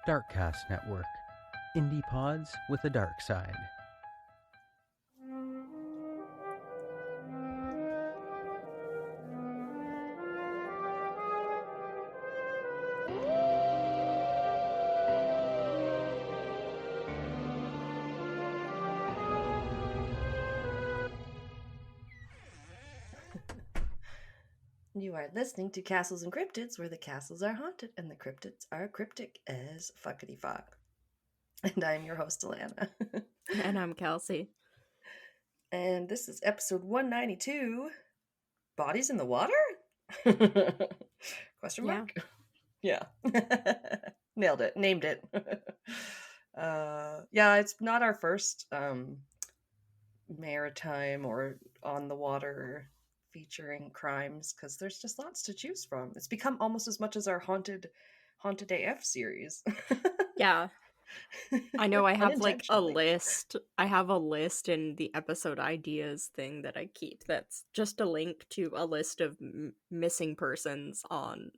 Darkcast Network. Indie pods with a dark side. You are listening to Castles and Cryptids, where the castles are haunted and the cryptids are cryptic as fuckity fuck. And I'm your host, Alanna. And I'm Kelsey. And this is episode 192, Bodies in the Water? Question mark? Yeah. Nailed it. Named it. It's not our first maritime or on the water featuring crimes, because there's just lots to choose from. It's become almost as much as our haunted AF series. Yeah. I know I have like a Unintentionally. list. I have a list in the episode ideas thing that I keep that's just a link to a list of missing persons on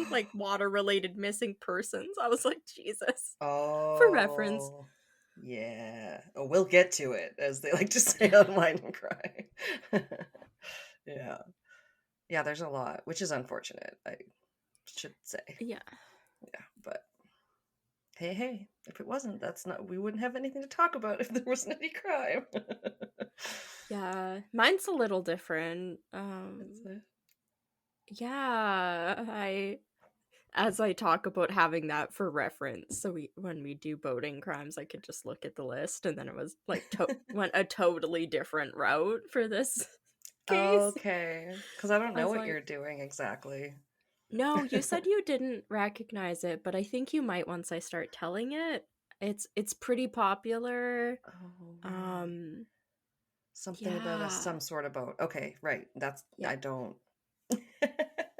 like water related missing persons. I was like, Jesus. For reference. Oh, yeah. Oh, we'll get to it, as they like to say online and cry. Yeah. Yeah, there's a lot, which is unfortunate, I should say. Yeah. Yeah, but hey, if it wasn't, we wouldn't have anything to talk about if there wasn't any crime. Yeah. Mine's a little different. Yeah, as I talk about having that for reference, so when we do boating crimes, I could just look at the list, and then it was like went a totally different route for this case. Okay, because I don't I know was what like, you're doing exactly. no, you said you didn't recognize it, but I think you might once I start telling it. It's pretty popular. Oh, something about Yeah, some sort of boat. Okay, right. yeah, I don't.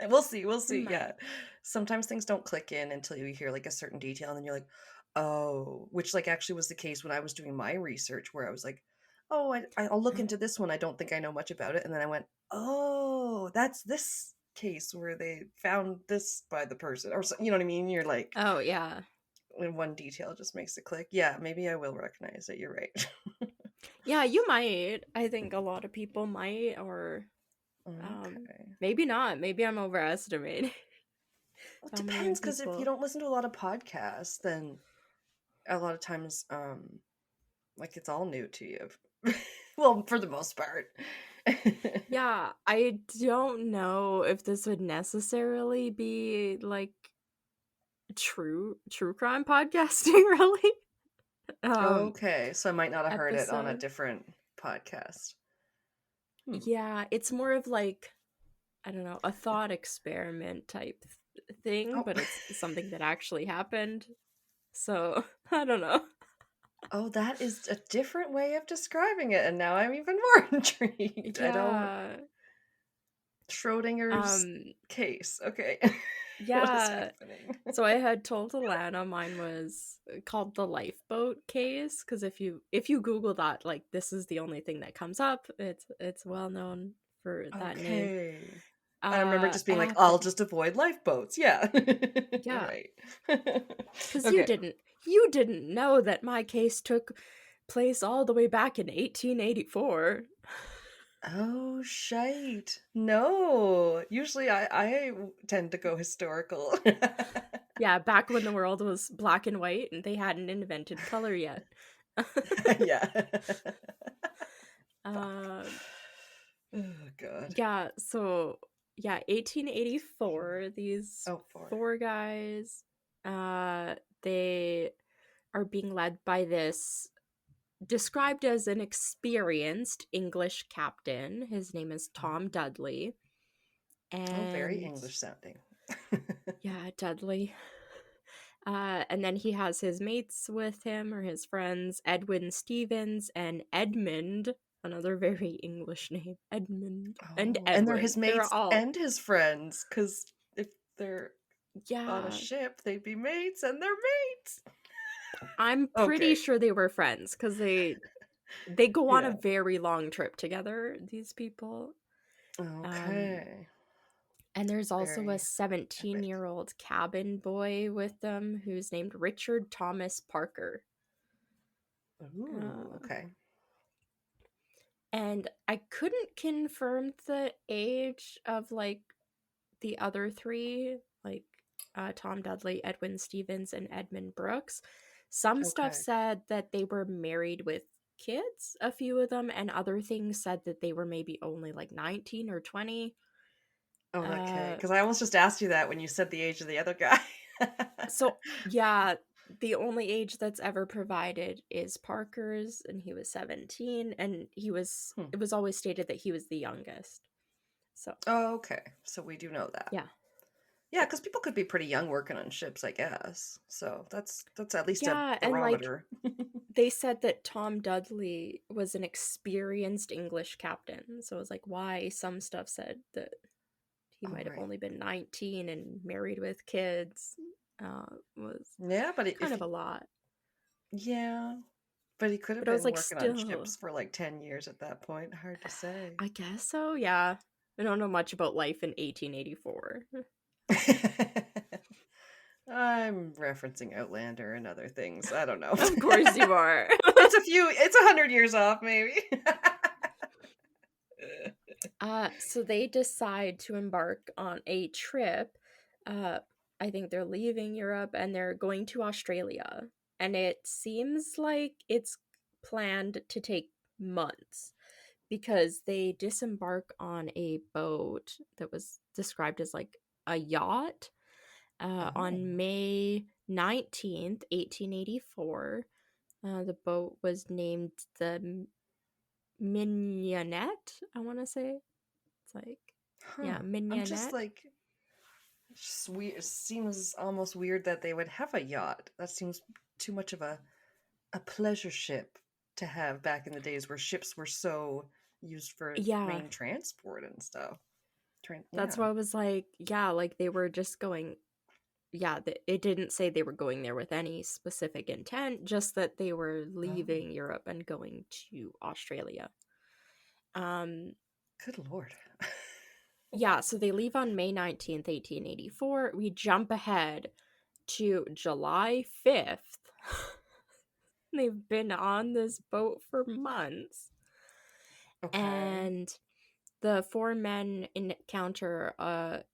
We'll see. you Yeah. might. Sometimes things don't click in until you hear like a certain detail, and then you're like, oh, which like actually was the case when I was doing my research, where I was like, oh, I'll look into this one. I don't think I know much about it. And then I went, oh, that's this case where they found this by the person, or so, you know what I mean? You're like, Oh yeah. when one detail just makes it click. Yeah, maybe I will recognize it. You're right. Yeah, you might. I think a lot of people might, or Okay. maybe not. Maybe I'm overestimating Well, it how many depends, because if you people. don't listen to a lot of podcasts, then a lot of times, like it's all new to you. Well, for the most part. Yeah, I don't know if this would necessarily be like true crime podcasting, really. Okay, so I might not have heard it on a Episode. different podcast. Yeah, it's more of like, I don't know, a thought experiment type thing, Oh. but it's something that actually happened. So, I don't know. Oh, that is a different way of describing it, and now I'm even more intrigued. I don't. Yeah. Schrodinger's case. Okay. What is Yeah. happening? So I had told Alanna mine was called the lifeboat case, because if you Google that, like, this is the only thing that comes up. It's well known for that name. Okay. I remember just being like, I'll And just avoid lifeboats. Yeah. yeah, Right. because Okay. you didn't know that my case took place all the way back in 1884. Oh, shite. No. Usually I tend to go historical. Yeah, back when the world was black and white and they hadn't invented color yet. Yeah. um Oh, God. Yeah, so yeah, 1884, these Oh, four. four guys, they are being led by this described as an experienced English captain. His name is Tom Dudley. Oh, very And English sounding. yeah, Dudley. And then he has his mates with him, or his friends, Edwin Stevens and Edmund, another very English name, Edmund, and Oh, and they're Edwin. his They're mates all, and his friends, because if they're on a yeah, ship, they'd be mates, and they're mates. I'm pretty Okay. sure they were friends, because they go on a Yeah. very long trip together, these people. Okay. And there's also a Very epic. 17-year-old cabin boy with them who's named Richard Thomas Parker. Ooh, Uh, okay. and I couldn't confirm the age of like the other three, like Tom Dudley, Edwin Stevens, and Edmund Brooks. Some stuff Okay. said that they were married with kids, a few of them, and other things said that they were maybe only like 19 or 20. Oh, okay. Uh, Because I almost just asked you that when you said the age of the other guy. so, yeah, the only age that's ever provided is Parker's, and he was 17, and it was always stated that he was the youngest. So, Oh, okay. So we do know that. yeah. Yeah, because people could be pretty young working on ships, I guess. So that's at least a Yeah, and like barometer. they said that Tom Dudley was an experienced English captain. So it was like why some stuff said that he All might have right. only been 19 and married with kids was Yeah, but kind of a lot. yeah, but he could have But I was been like, working on still, ships for like 10 years at that point. Hard to say. I guess so, yeah. I don't know much about life in 1884. I'm referencing Outlander and other things. I don't know. Of course you are. It's 100 years off, maybe. So they decide to embark on a trip. I think they're leaving Europe and they're going to Australia. And it seems like it's planned to take months because they disembark on a boat that was described as like a yacht Oh. on May 19th, 1884. The boat was named the Mignonette, I want to say. It's like, Huh. yeah, I'm just Mignonette. like, just weird. It seems almost weird that they would have a yacht. That seems too much of a pleasure ship to have back in the days where ships were so used for Yeah, main transport and stuff. that's Yeah. why I was like, yeah, like they were just going, yeah, it didn't say they were going there with any specific intent, just that they were Oh, leaving Europe and going to Australia. Um, good Lord. yeah, Wow. so they leave on May 19th, 1884. We jump ahead to July 5th. They've been on this boat for months. Okay. And the four men encounter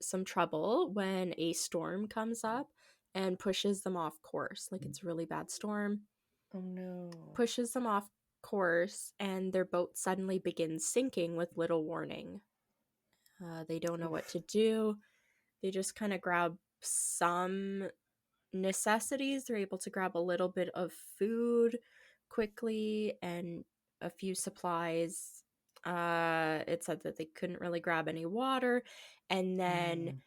some trouble when a storm comes up and pushes them off course. Like it's a really bad storm. Oh no. Pushes them off course, and their boat suddenly begins sinking with little warning. They don't know what Oof. to do. They just kind of grab some necessities. They're able to grab a little bit of food quickly and a few supplies. It said that they couldn't really grab any water, and then Mm,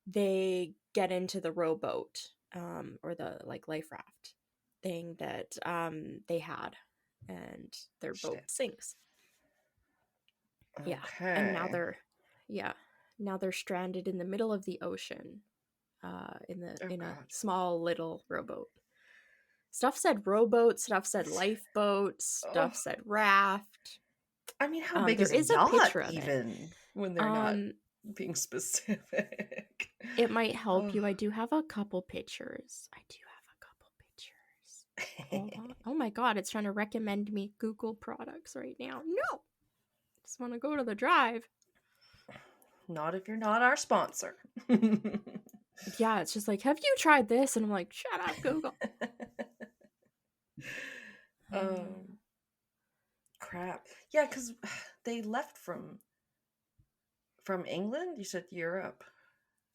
they get into the rowboat, or the like life raft thing that they had, and their boat shit. sinks. Yeah, and Okay. now they're stranded in the middle of the ocean, Oh in a God. small little rowboat. Stuff said rowboat, stuff said lifeboat, Oh, stuff said raft. I mean, how big There is a is a yacht picture of it. even when they're not Um, being specific? it might help Oh. you. I do have a couple pictures. Hold on. Oh my god, it's trying to recommend me Google products right now. No! Just want to go to the drive. Not if you're not our sponsor. Yeah, it's just like, have you tried this? And I'm like, shut up, Google. um, crap. Yeah, because they left from England. You said Europe.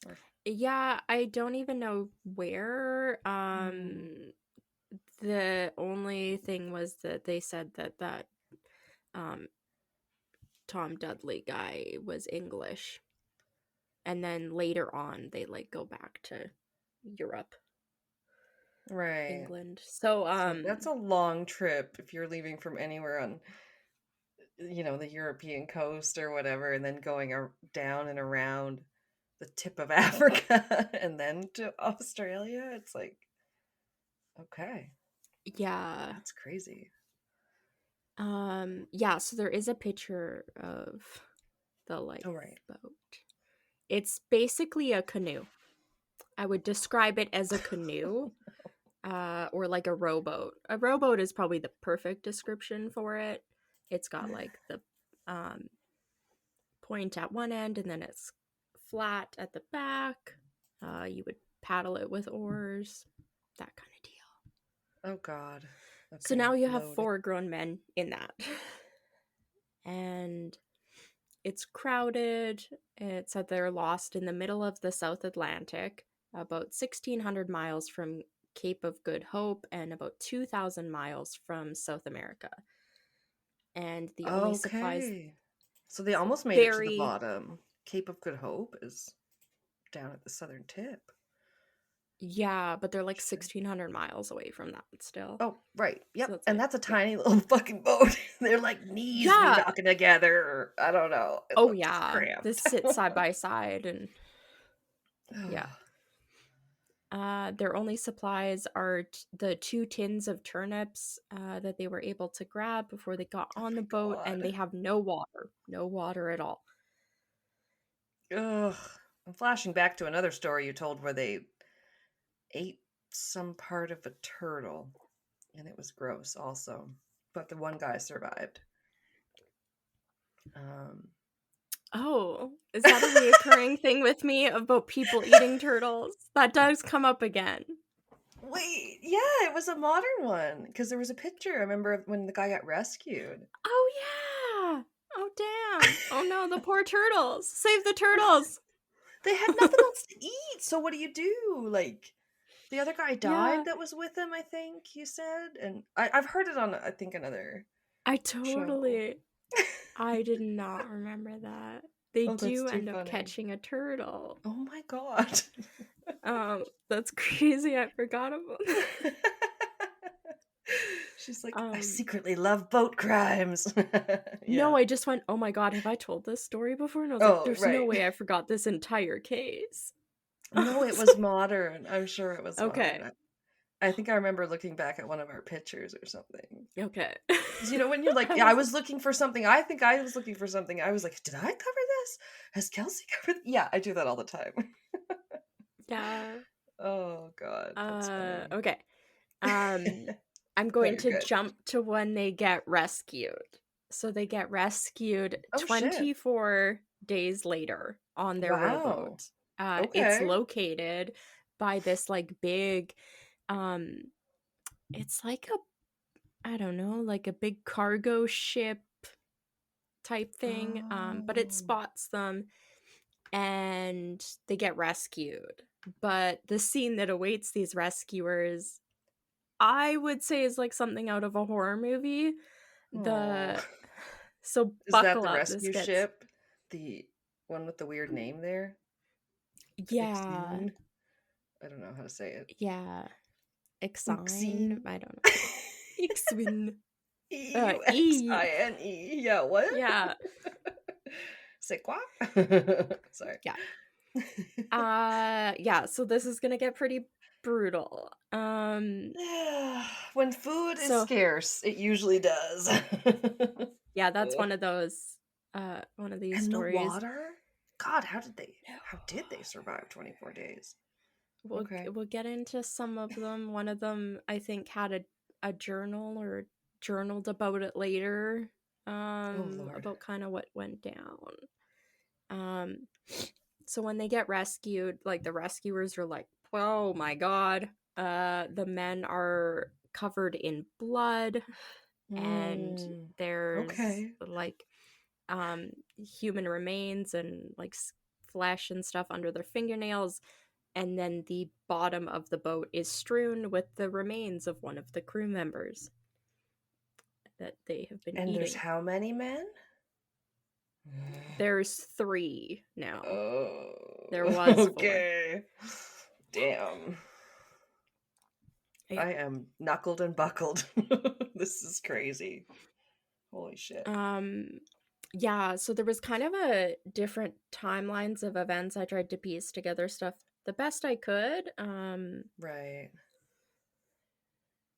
Or, Yeah, I don't even know where. hmm. The only thing was that they said that um Tom Dudley guy was English, and then later on they like go back to Europe, Right. England. So So that's a long trip if you're leaving from anywhere on, the European coast or whatever, and then going down and around the tip of Africa and then to Australia. It's like, okay, yeah. that's crazy. Yeah, so there is a picture of the Oh, right. lifeboat. It's basically a canoe. I would describe it as a canoe, or like a rowboat. A rowboat is probably the perfect description for it. It's got like the point at one end, and then it's flat at the back. You would paddle it with oars, that kind of deal. Oh God. So Okay. now you have Loaded. 4 grown men in that. And it's crowded. It said they're lost in the middle of the South Atlantic, about 1,600 miles from Cape of Good Hope and about 2,000 miles from South America. And the only supplies... Okay. So they almost made it to the very... bottom. Cape of Good Hope is down at the southern tip. Yeah, but they're like Sure. 1,600 miles away from that still. Oh, right. Yep. So it's And like, that's a tiny little fucking boat. They're like knees Yeah. knocking together. Or, I don't know. It Oh looked yeah, cramped. this sits side by side, and yeah. Their only supplies are the 2 tins of turnips that they were able to grab before they got on the boat, and they have no water at all. Ugh. I'm flashing back to another story you told where they ate some part of a turtle, and it was gross also. But the one guy survived. Oh, is that a reoccurring thing with me about people eating turtles? That does come up again. Wait, yeah, it was a modern one because there was a picture. I remember when the guy got rescued. Oh yeah. Oh damn. Oh no, the poor turtles. Save the turtles. They had nothing else to eat. So what do you do? Like, the other guy died Yeah. that was with him, I think you said. And I've heard it on, I think, another I show. totally... I did not remember that. They Oh, that's do too end up funny. catching a turtle. Oh my God. That's crazy. I forgot about that. She's like, I secretly love boat crimes. Yeah. No, I just went, oh my God, have I told this story before? And I was Oh, like, there's right. no way I forgot this entire case. No, it was modern. I'm sure it was Okay. modern. I think I remember looking back at one of our pictures or something. Okay. You know, when you're like, yeah, I was looking for something. I think I was looking for something. I was like, did I cover this? Has Kelsey covered? Yeah, I do that all the time. Yeah. Oh God, that's funny. Okay. I'm going to good. jump to when they get rescued. So they get rescued Oh, shit. 24 days later on their rowboat. It's Okay. located by this like big, it's like I don't know, like a big cargo ship type thing. But it Oh. spots them and they get rescued. But the scene that awaits these rescuers, I would say, is like something out of a horror movie. Aw. So Is that buckle the up. rescue ship? The one with the weird name there? Yeah. Exine? I don't know how to say it. Yeah. Exine? Uxine? I don't know. Exine. Exine. Yeah, what? Yeah. C'est quoi? Sorry. Yeah. Yeah, so this is gonna get pretty brutal. When food is So- scarce, it usually does. Yeah, that's one of these And stories. the water? God, how did they survive 24 days? We'll get into some of them. One of them, I think, had a journal or journaled about it later. About kind of what went down. So when they get rescued, like the rescuers are like, oh my God, the men are covered in blood, and there's like human remains and like flesh and stuff under their fingernails, and then the bottom of the boat is strewn with the remains of one of the crew members that they have been eating. And there's how many men? There's 3 now. Oh. There was 4. Okay. Damn. Yeah. I am knuckled and buckled. This is crazy. Holy shit. Yeah, so there was kind of a different timelines of events. I tried to piece together stuff the best I could. Right.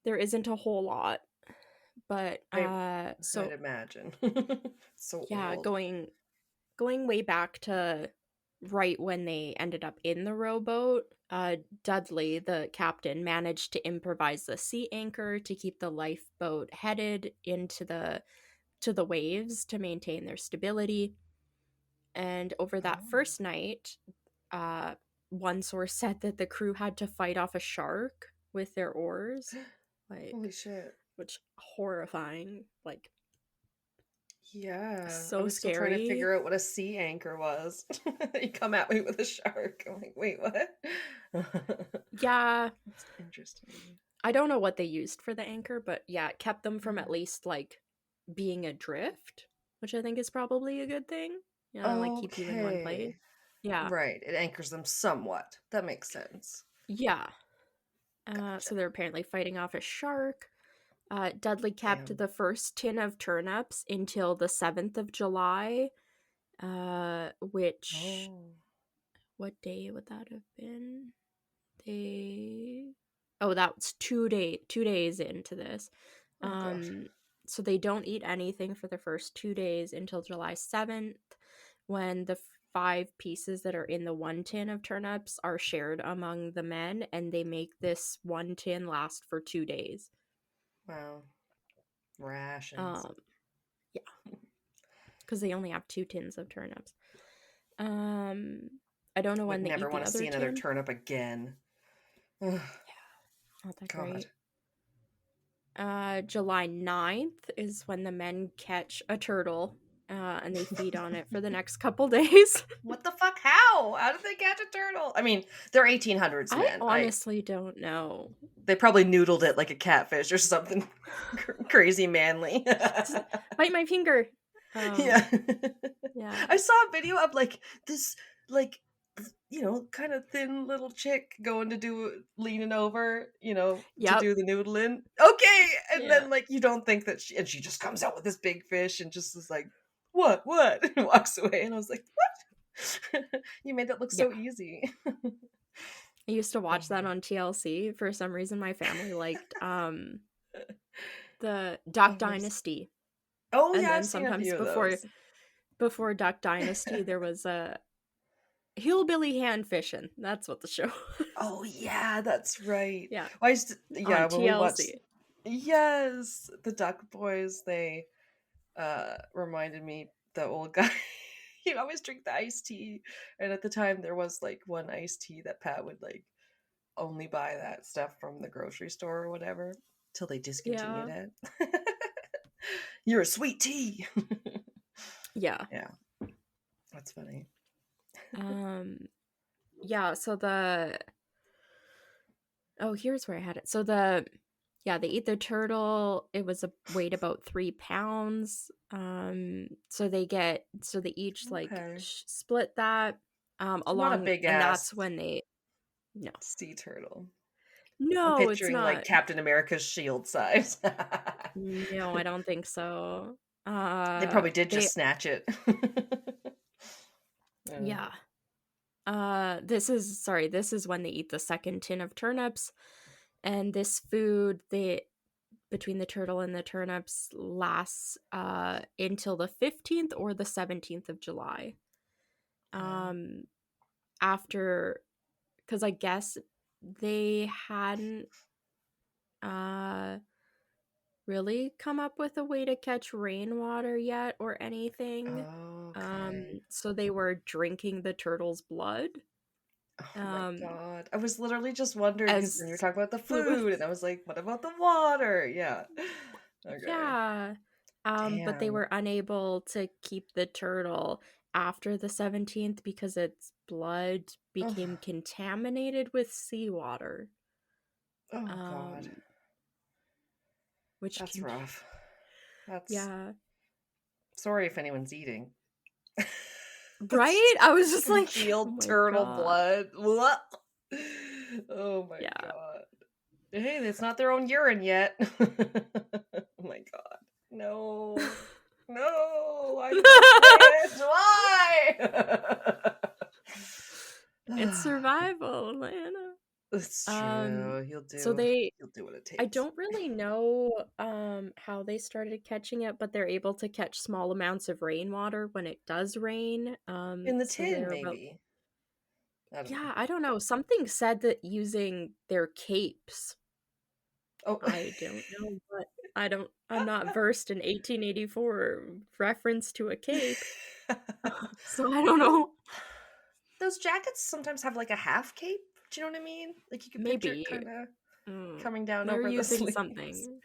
There isn't a whole lot, but so I'd imagine. So yeah, old. going way back to right when they ended up in the rowboat, Dudley, the captain, managed to improvise the sea anchor to keep the lifeboat headed into the waves to maintain their stability. And over that Oh. first night, one source said that the crew had to fight off a shark with their oars, Holy like, shit. which horrifying, like, Yeah. I so was still trying to scary. figure out what a sea anchor was. You come at me with a shark. I'm like, wait, what? Yeah, That's interesting. I don't know what they used for the anchor, but yeah, it kept them from Mhm. at least like being adrift, which I think is probably a good thing. Like keep you in one place. Okay. Yeah. Right. It anchors them somewhat. That makes sense. Yeah. Gotcha. So they're apparently fighting off a shark. Dudley kept Damn. the first tin of turnips until the 7th of July, which, Oh. what day would that have been? Oh, that was 2 days into this. Oh god. So they don't eat anything for the first 2 days until July 7th, when the 5 pieces that are in the one tin of turnips are shared among the men, and they make this one tin last for 2 days. Wow. Rations. Um, yeah, because they only have 2 tins of turnips. I don't know Would when they never eat the want to other see another tin. turnip again. Ugh, Not that god. great. July 9th is when the men catch a turtle, and they feed on it for the next couple days. What the fuck? How? How did they catch a turtle? I mean, they're 1800s I men. honestly don't know. They probably noodled it like a catfish or something crazy manly. Bite my finger. Yeah. Yeah. I saw a video of like this like kind of thin little chick going to do leaning over, to Yep. do the noodling. Okay, and Yeah. then like you don't think that she just comes out with this big fish and just is like, "What? What?" and walks away and I was like, "What?" You made it look Yeah. so easy. I used to watch that Oh. on TLC. For some reason my family liked the Duck Oh, Dynasty. oh And yeah, I've then seen a sometimes few of before those. Duck Dynasty there was a hillbilly hand fishing. That's what the show was. Oh yeah, that's right. Yeah. Well, I used to, On yeah, when we watched, TLC. yes, the Duck Boys, they reminded me the old guy. He'd always drink the iced tea, and at the time there was like one iced tea that Pat would like only buy that stuff from the grocery store or whatever till they discontinued Yeah. it. You're a sweet tea. Yeah. Yeah, that's funny. Yeah, so here's where I had it. So they eat the turtle. It was weighed about 3 pounds. So they each like Okay, split that so not a along, big and that's ass when they no. sea turtle. I'm No, it's picturing like not. Captain America's shield size. No, I don't think so. They probably did They just snatch it. Yeah. yeah. This is when they eat the second tin of turnips, and this food they between the turtle and the turnips lasts until the 15th or the 17th of July. Wow. Um After, cuz I guess they hadn't uh really come up with a way to catch rainwater yet or anything. Okay. So they were drinking the turtle's blood. Oh my Um god. I was literally just wondering because then you're as talking about the fluid. food, and I was like, what about the water? Yeah. Okay. Yeah. But they Damn. were unable to keep the turtle after the 17th because its blood Oh, became contaminated with seawater. oh god. Um, which That's can be, rough. That's yeah. sorry if anyone's eating. Right? I was just like, oh Congealed my turtle god. blood. What? Oh my Yeah. god. Hey, it's not their own urine yet. Oh my god. No. No, I don't want it. It's Why? survival, Atlanta. It's Um, true. so they He'll do what it I takes. don't really know how they started catching it, but they're able to catch small amounts of rainwater when it does rain. In the So tin, they're about maybe. I don't know. Yeah, I don't know. Something said that using their capes. Oh. I don't know what. I'm not versed in 1884 reference to a cape. So I don't know. Those jackets sometimes have like a half cape. Do you know what I mean? Like you can picture it Maybe. kind of Mm, coming down they're over the using sleeves. something.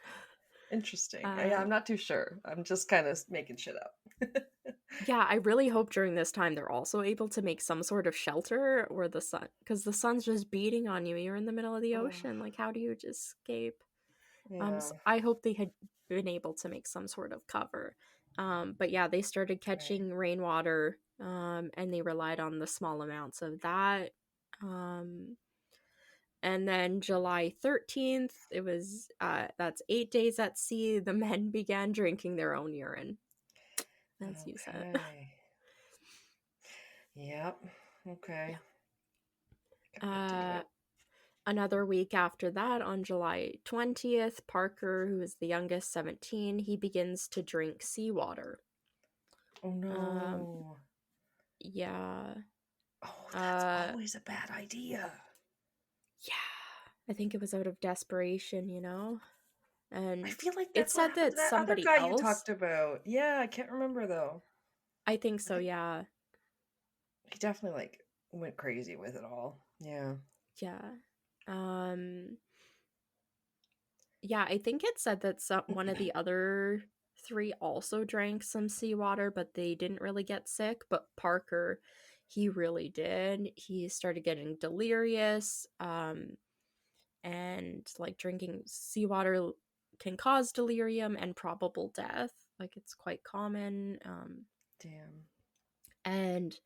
Interesting. Yeah, I'm not too sure. I'm just kind of making shit up. Yeah, I really hope during this time they're also able to make some sort of shelter or the sun, because the sun's just beating on you. You're in the middle of the Oh, ocean. Like, how do you just escape? yeah. So I hope they had been able to make some sort of cover. But yeah, they started Right. catching rainwater, and they relied on the small amounts of that. Um, and then July 13th, it was that's 8 days at sea. The men began drinking their own urine, as you said. Okay. Yep. Okay. Got my Uh, data. Another week after that, on July 20th, Parker, who is the youngest, 17, he begins to drink seawater. Oh Um, no. yeah. Oh, that's Uh, always a bad idea. yeah. I think it was out of desperation, I And feel like it that's what said happened that to that other somebody guy you else, talked about. Yeah, I can't remember though. I think I so, think yeah. he definitely like went crazy with it all. Yeah. Yeah. Um, yeah, I think it said that one of the other three also drank some seawater, but they didn't really get sick. But Parker, he really did. He started getting delirious, and like drinking seawater can cause delirium and probable death. Like it's quite common. Damn. And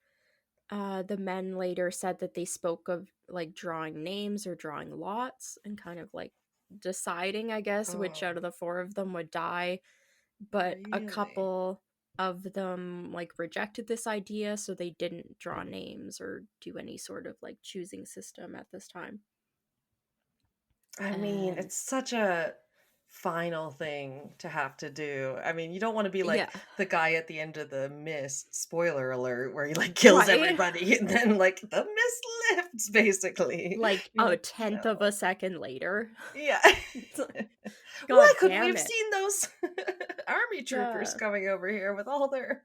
the men later said that they spoke of like drawing names or drawing lots and kind of like deciding, I guess, which Oh, out of the four of them would die. But a really? couple of them like rejected this idea, so they didn't draw names or do any sort of like choosing system at this time. I mean, And it's such a final thing to have to do. I mean, you don't want to be yeah, like the guy at the end of the mist, spoiler alert, where he like kills right? everybody and then like the mist lifts basically. Like You're a like, tenth of a no. second later. Yeah. It's like, Why God couldn't we damn have it. seen those army troopers Yeah. coming over here with all their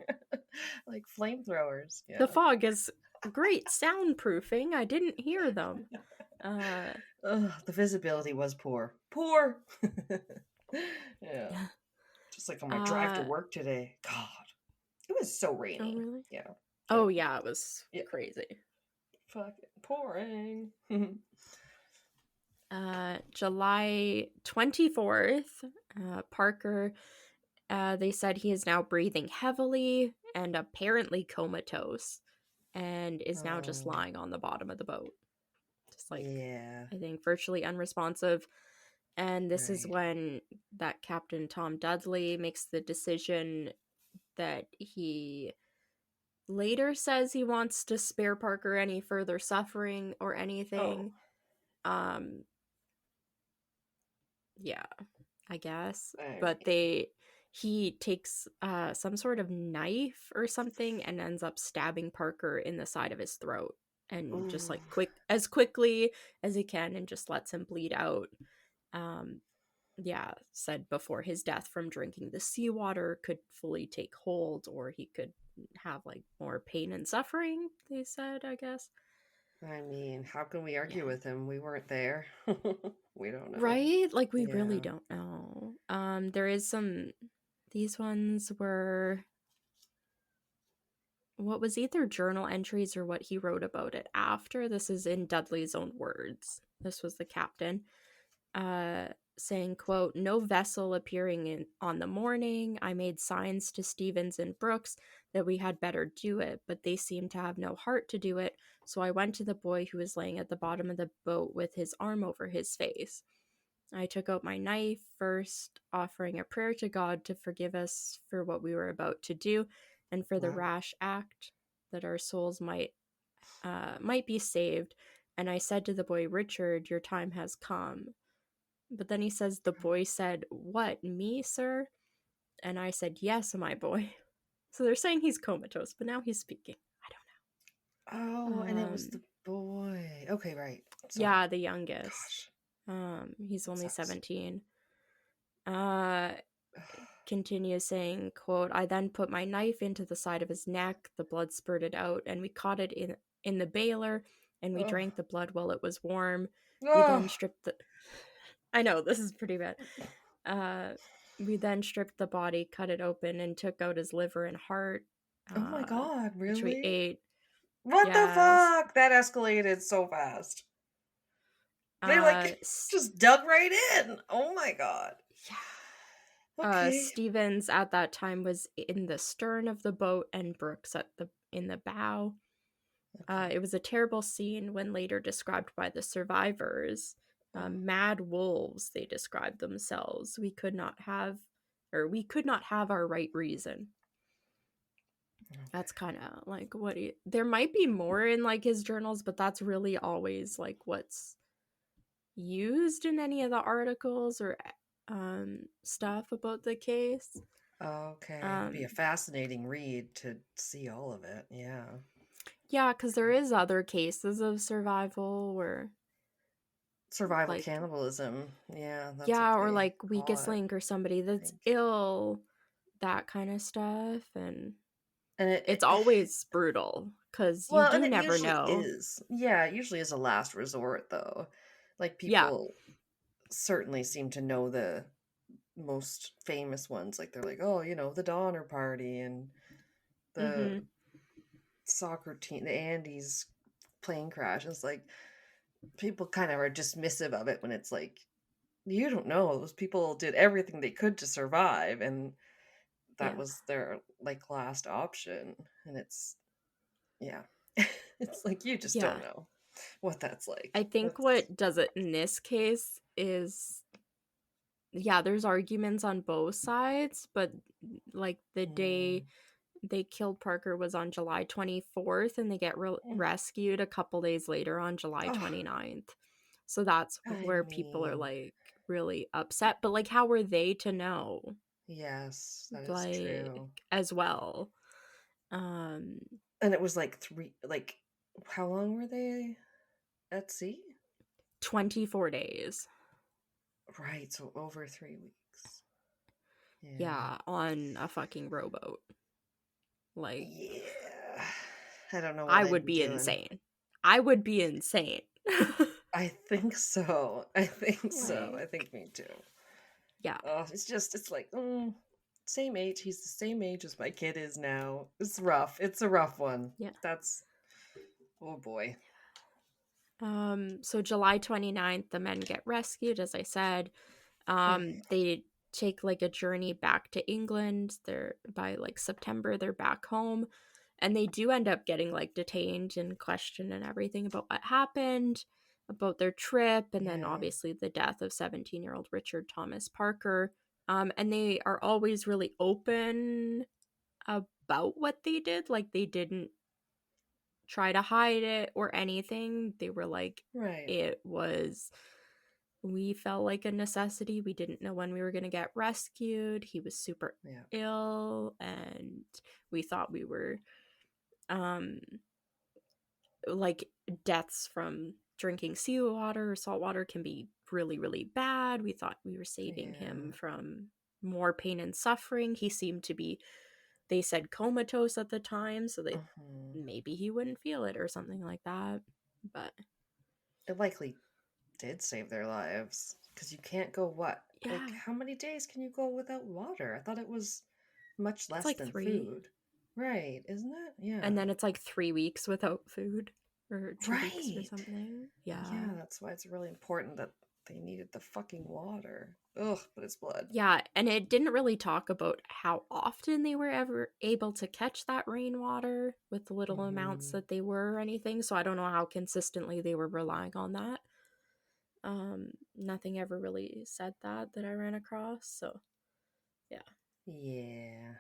like flamethrowers? The Yeah. fog is great soundproofing. I didn't hear them. Uh Ugh, the visibility was poor. Poor. Yeah. Just like on my drive to uh work today. God. It was so oh rainy. really? Yeah. Oh yeah, it was Yeah. crazy. Fucking pouring. July 24th, Parker, they said he is now breathing heavily and apparently comatose and is now just Oh, lying on the bottom of the boat. Just like, yeah. I think, virtually unresponsive. And this is Right. when that Captain Tom Dudley makes the decision that he later says he wants to spare Parker any further suffering or Oh, anything. Um, yeah, I guess. I But mean, he takes some sort of knife or something and ends up stabbing Parker in the side of his throat and just ooh, like quickly as he can and just lets him bleed out. Um, yeah, said before his death from drinking the seawater could fully take hold, or he could have like more pain and suffering, they said, I guess. I mean, how can we Yeah. argue with him? We weren't there. We don't know. Right? Like we really Yeah. don't know. There is some, these ones were what was either journal entries or what he wrote about it after. This is in Dudley's own words. This was the captain. uh, saying, quote, no vessel appearing on the morning. I made signs to Stevens and Brooks that we had better do it, but they seemed to have no heart to do it, so I went to the boy who was laying at the bottom of the boat with his arm over his face. I took out my knife first, offering a prayer to God to forgive us for what we were about to do and for the Wow. rash act, that our souls might be saved. And I said to the boy, Richard, your time has come. But then he says, the boy said, what, me, sir? And I said, yes, my boy. So they're saying he's comatose, but now he's speaking. I Oh, don't and it was know. the Okay, right. Sorry. Yeah, the youngest. Gosh, He's only sucks. 17. Uh, continues saying, quote, I then put my knife into the side of his neck, the blood spurted out, and we caught it in the baler, and we Ugh. drank the blood while it was warm. We Ugh. then stripped the... I know, this is pretty bad. We then stripped the body, cut it open, and took out his liver and heart, Oh my God, which we really? ate. What the Yes. fuck? That escalated so fast. They Uh, like just dug right in. Oh my God. yeah. Okay. Stevens at that time was in the stern of the boat, and Brooks in the bow. Okay. It was a terrible scene when later described by the survivors. Oh. Mad wolves, they described themselves. We could not have our right reason. Okay. That's kind of like there might be more in like his journals, but that's really always like what's used in any of the articles or stuff about the case. Okay. It'd be a fascinating read to see all of it. Yeah. Yeah, because there is other cases of survival where Survival like cannibalism. Yeah, that's what yeah, or they like call weakest it, link or somebody I that's think. ill, that kind of stuff, and And it's always brutal because you well, and do it never usually know. is. Yeah, it usually is a last resort though. Like Yeah. people certainly seem to know the most famous ones. Like they're like, oh, the Donner Party and the Mm-hmm. soccer team, the Andes plane crash. It's like people kind of are dismissive of it when it's like you don't know. Those people did everything they could to survive, and that Yeah. was their like last option. And it's yeah, it's like you just don't Yeah. know what that's like. I think That's what does it in this case is, yeah, there's arguments on both sides, but like the mm, day they killed Parker was on July 24th, and they get mm. rescued a couple days later on July Oh, 29th. So that's I where people are mean, like really upset. But like, how were they to know? yes, that is Like, true. as well. Um, And it was like how long were they at sea? 24 days. Right, so over 3 weeks. Yeah. Yeah, on a fucking rowboat. Like, Yeah. I don't know what I I'd would be be doing. insane. I would be insane. I think so. I think so. I Like, think me too. yeah. Oh, it's like, same age. He's the same age as my kid is now. It's rough. It's a rough one. Yeah. That's, oh boy. So July 29th, the men get rescued, as I said. Okay. They take like a journey back to England. They're by like September, they're back home. And they do end up getting like detained and questioned and everything about what happened, about their trip, and then Yeah. obviously the death of 17-year-old Richard Thomas Parker. And they are always really open about what they did. Like they didn't try to hide it or anything. They were like, Right. we felt like a necessity. We didn't know when we were going to get rescued. He was super Yeah. ill, and we thought we were like deaths from drinking seawater or salt water can be really, really bad. We thought we were saving Yeah. him from more pain and suffering. He seemed to be, they said, comatose at the time, so they Mhm. maybe he wouldn't feel it or something like that. But It likely did save their lives because you can't go what? Like, yeah, how many days can you go without water? I thought it was much it's less like than 3. food. Right, isn't it? Yeah. And then it's like 3 weeks without food, or 2 weeks or Right. something. Yeah. Yeah, that's why it's really important that they needed the fucking water. Ugh, but it's blood. Yeah, and it didn't really talk about how often they were ever able to catch that rainwater with the little amounts Hmm. that they were or anything. So I don't know how consistently they were relying on that. Nothing ever really said that I ran across. So yeah. Yeah.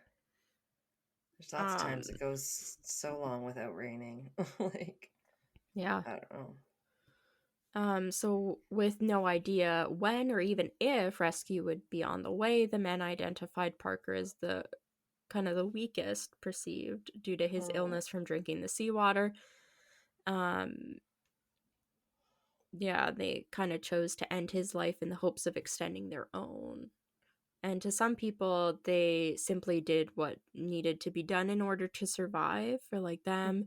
There's lots of Um, times it goes so long without raining. Like, yeah. I don't know. So with no idea when or even if rescue would be on the way, the men identified Parker as the kind of the weakest perceived due to his Oh. illness from drinking the seawater. Um, yeah, they kind of chose to end his life in the hopes of extending their own. And to some people, they simply did what needed to be done in order to survive. For like them,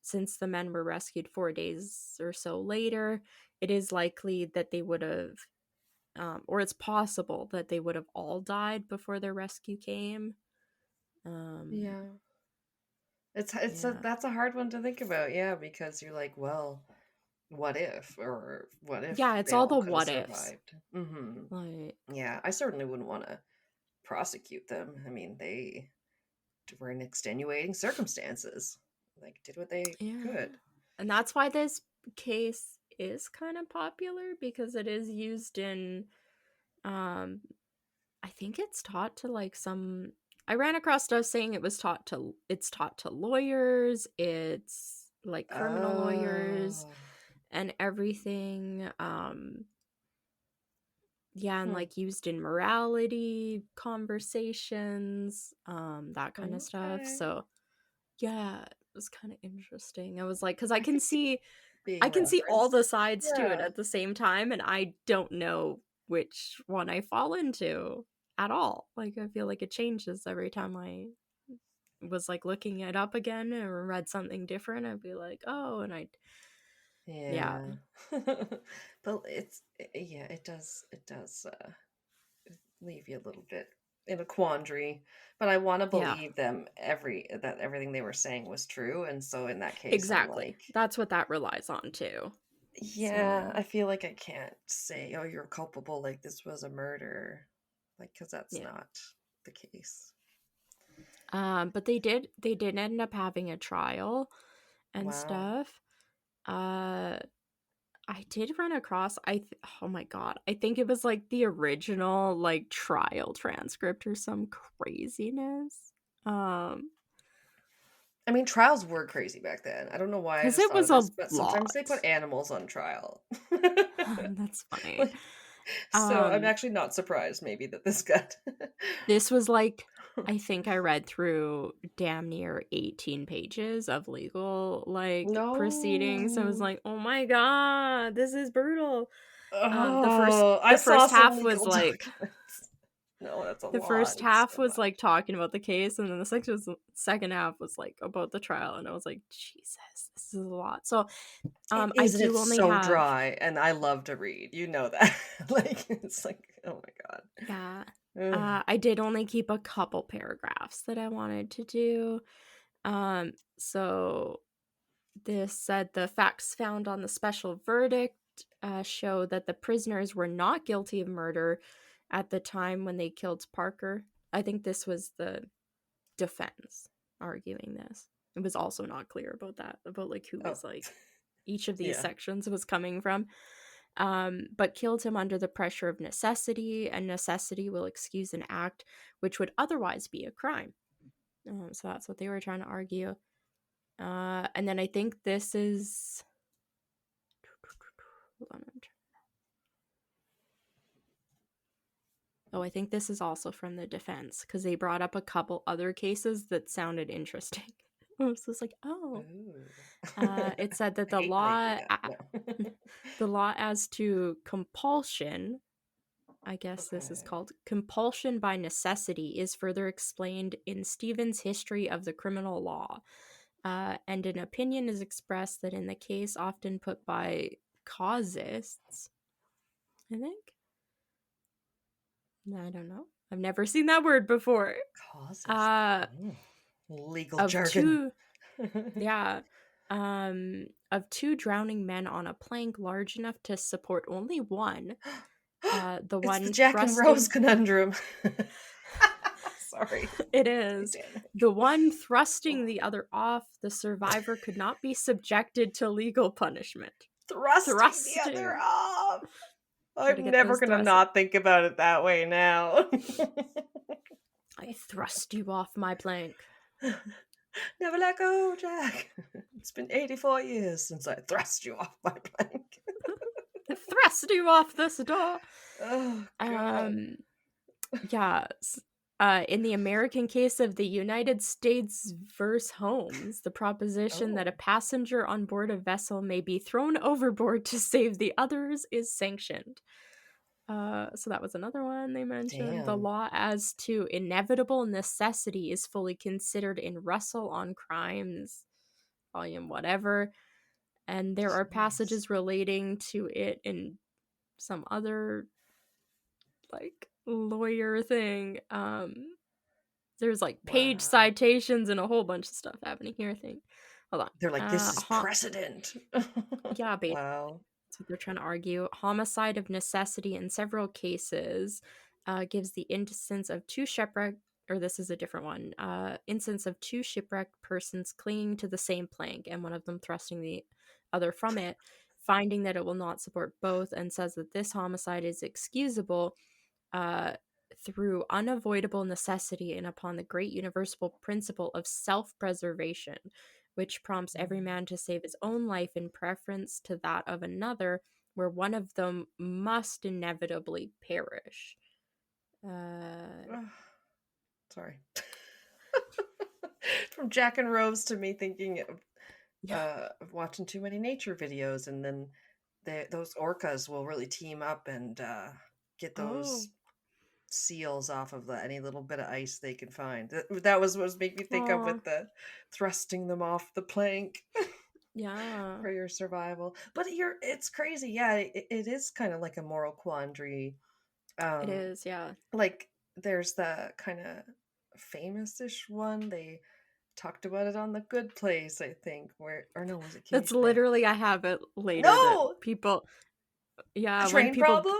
since the men were rescued 4 days or so later, it is likely that they would have, or it's possible that they would have all died before their rescue came. Yeah. It's Yeah. that's a hard one to think about, yeah, because you're like, well, what if, or what if Yeah, it's they all all the could have what ifs. survived? Mm-hmm. Like, Yeah, I certainly wouldn't want to prosecute them. I mean, they were in extenuating circumstances, like did what they yeah. could. And that's why this case is kind of popular, because it is used in, um, I think it's taught to like some. I ran across stuff saying it's taught to lawyers, it's like criminal lawyers Oh. and everything. Yeah, and Hmm. like used in morality conversations, that kind of stuff. Okay. So yeah, it was kind of interesting. I was like, because I could see I being can see all the referenced. sides to it Yeah. at the same time, and I don't know which one I fall into at all. Like, I feel like it changes every time I was like looking it up again or read something different. I'd be like, oh, and yeah, Yeah. But yeah, it does leave you a little bit in a quandary. But I want to yeah, believe that everything they were saying was true, and so in that case, I'm exactly. like, That's what that relies on too. yeah, So, I feel like I can't say, oh, you're culpable, like this was a murder, like because that's yeah. not the case. But they did end up having a trial and Wow. stuff. Uh, I did run across oh my god, I think it was like the original like trial transcript or some craziness. Um, I mean, trials were crazy back then. I don't know why I cuz just it thought of was a this, but sometimes they put lot. animals on trial. That's funny. Like, so I'm Um, actually not surprised maybe that this got this was like, I think I read through damn near 18 pages of legal like proceedings. I was No. like, "Oh my god, this is brutal." Oh, I The saw first some half was legal like documents. No, that's a the lot. first It's half so was much. like talking about the case, and then the second half was like about the trial, and I was like, Jesus, this is a lot. So It I is, and do it's only so have, dry, and I love to read. You know that. Like, it's like, oh my yeah, God. Ugh. I did only keep a couple paragraphs that I wanted to do. So this said the facts found on the special verdict show that the prisoners were not guilty of murder at the time when they killed Parker. I think this was the defense arguing this. It was also not clear about that, about like who Oh, was like each of these yeah. sections was coming from. But killed him under the pressure of necessity, and necessity will excuse an act which would otherwise be a crime. So that's what they were trying to argue. And then I think this is. Hold on. Oh, I think this is also from the defense, because they brought up a couple other cases that sounded interesting. I was just like, oh. Ooh. It said that I hate when they do that. No. the law as to compulsion, I guess this is Okay. called compulsion by necessity, is further explained in Stevens' History of the Criminal Law. And an opinion is expressed that in the case often put by casuists, I think. I don't know. I've never seen that word before. Causes. Uh, Legal of jargon. two, yeah, of two drowning men on a plank large enough to support only one. The It's the one Jack and Rose thrusting. conundrum. Sorry. It is. Titanic. The one thrusting Oh. the other off, the survivor could not be subjected to legal punishment. Thrusting the other Thrusting. off. Gotta I'm get never those gonna thrusts. not think about it that way now. I thrust you off my plank. Never let go, Jack. It's been 84 years since I thrust you off my plank. I thrust you off this door. Oh, God. Yeah. In the American case of the United States versus Holmes, the proposition that a Oh, passenger on board a vessel may be thrown overboard to save the others is sanctioned. So that was another one they mentioned. The damn. law as to inevitable necessity is fully considered in Russell on Crimes, volume whatever. And there are Jeez. passages relating to it in some other like lawyer thing. There's like page Wow. citations and a whole bunch of stuff happening here, I think. Hold on. They're like, this is precedent. Yeah, basically. Wow. That's what they're trying to argue. Homicide of necessity in several cases gives the instance of two shipwrecked, or this is a different one, instance of two shipwrecked persons clinging to the same plank and one of them thrusting the other from it, finding that it will not support both, and says that this homicide is excusable uh, through unavoidable necessity and upon the great universal principle of self-preservation, which prompts every man to save his own life in preference to that of another, where one of them must inevitably perish. Sorry. From Jack and Rose to me thinking of watching too many nature videos, and then those orcas will really team up and get Oh. those seals off of any little bit of ice they can find. That was what made me think of Aw. with the thrusting them off the plank Yeah. for your survival. But it's crazy. Yeah, it is kind of like a moral quandary. It Um, is, yeah. like there's the kind of famous-ish one. They talked about it on The Good Place, I think, where or no, was it Kimmy That's Schmidt? literally, I have it later that No, people, a yeah, when train people, problem.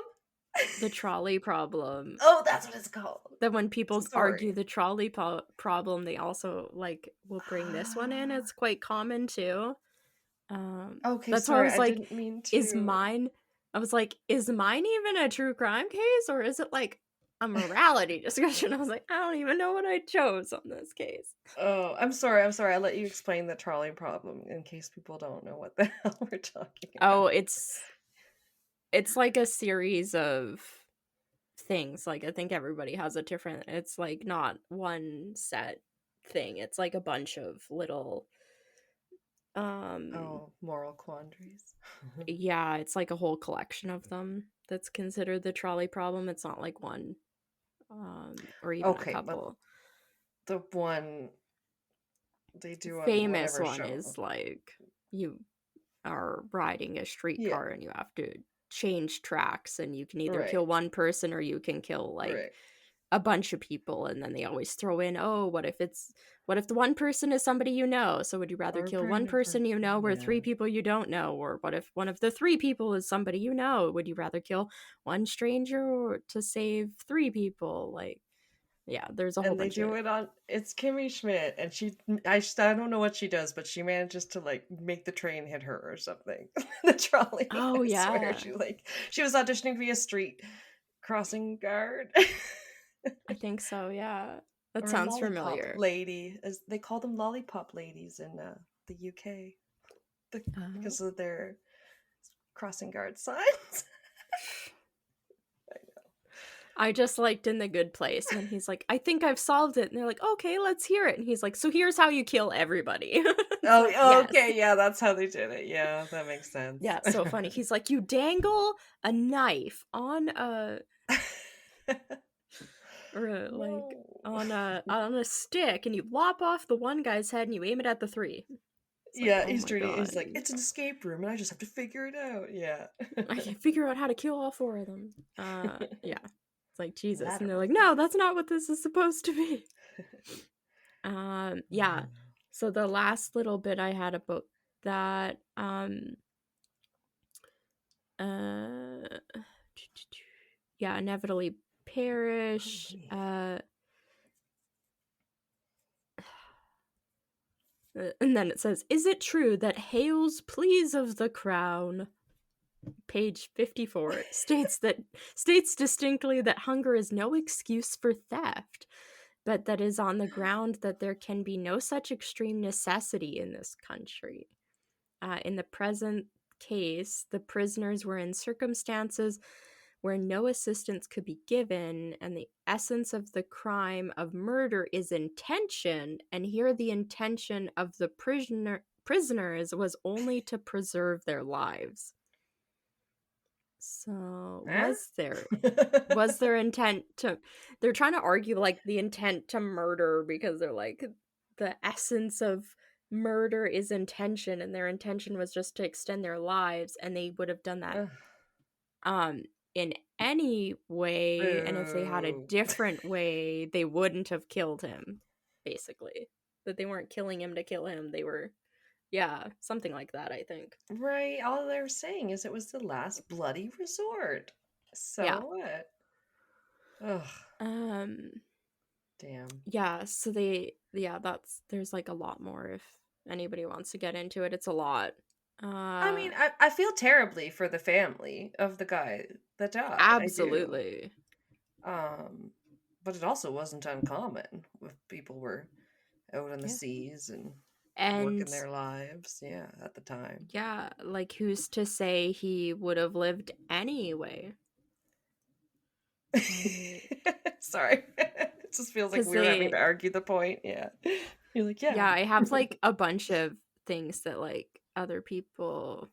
the trolley problem, Oh, that's what it's called. that when people argue Sorry. the trolley problem, they also like will bring this one in. It's quite common too. Okay, That's why I sorry, was I like, didn't mean is to. mine? I was like, is mine even a true crime case, or is it like a morality discussion? I was like, I don't even know what I chose on this case. Oh, I'm sorry. I'm sorry. I'll let you explain the trolley problem in case people don't know what the hell we're talking Oh, about. it's like a series of things. Like I think everybody has a different. It's like not one set thing. It's like a bunch of little. Oh, moral quandaries. Yeah, it's like a whole collection of them that's considered the trolley problem. It's not like one, or even a Okay, but couple. the one they do on Famous whatever one show. is like you are riding a Yeah, streetcar and you have to change tracks, and you can either right, kill one person or you can kill like right. a bunch of people, and then they always throw in, oh, what if the one person is somebody you know, so would you rather Or a kill brand one new person you person. know or Yeah. three people you don't know, or what if one of the three people is somebody you know, would you rather kill one stranger or to save three people? Like, yeah, there's a whole And they bunch of do it on it's Kimmy Schmidt, and I don't know what she does, but she manages to like make the train hit her or something. The trolley, oh I swear, yeah, she was auditioning to be a street crossing guard. I think so, yeah, that Or a sounds lollipop familiar. lady, as they call them lollipop ladies in the UK, uh, because of their crossing guard signs. I just liked in The Good Place when he's like, I think I've solved it. And they're like, okay, let's hear it. And he's like, so here's how you kill everybody. It's like, Oh, yes. okay, yeah, that's how they did it. Yeah, that makes sense. Yeah, so funny. He's like, you dangle a knife on a, or like No. on a stick, and you lop off the one guy's head and you aim it at the three. It's like, Yeah, oh my god. he's like, it's an escape room and I just have to figure it out. Yeah. I can figure out how to kill all four of them. Yeah. It's like Jesus. And Ladder they're like, fight. no, that's not what this is supposed to be. Yeah. So the last little bit I had about that, uh, yeah, inevitably perish. And then it says, is it true that Hale's pleas of the crown, page 54, states distinctly that hunger is no excuse for theft, but that is on the ground that there can be no such extreme necessity in this country. In the present case, the prisoners were in circumstances where no assistance could be given, and the essence of the crime of murder is intention, and here the intention of the prisoners was only to preserve their lives. So was there intent to, they're trying to argue like the intent to murder, because they're like the essence of murder is intention, and their intention was just to extend their lives, and they would have done that in any way, and if they had a different way, they wouldn't have killed him, basically. That they weren't killing him to kill him, they were, yeah, something like that, I think. Right, all they're saying is it was the last bloody resort. So Yeah. what? Ugh. Damn. Yeah, so there's like a lot more if anybody wants to get into it. It's a lot. I mean, I feel terribly for the family of the guy that died. Absolutely. I do. But it also wasn't uncommon if people were out on the seas and working their lives, at the time. Yeah, like who's to say he would have lived anyway? Sorry. It just feels like we were having to argue the point. Yeah. You're like, yeah. Yeah, I have like a bunch of things that like other people,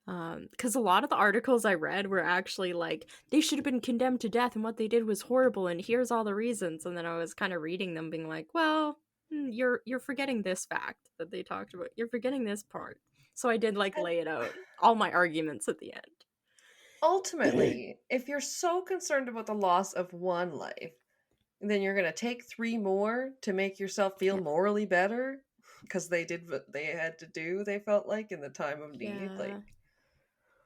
because a lot of the articles I read were actually like, they should have been condemned to death and what they did was horrible and here's all the reasons, and then I was kind of reading them being like, well, you're forgetting this fact that they talked about, you're forgetting this part. So I did like lay it out, all my arguments at the end. Ultimately, if you're so concerned about the loss of one life, then you're going to take 3 more to make yourself feel morally better because they did what they had to do, they felt like, in the time of need. Like,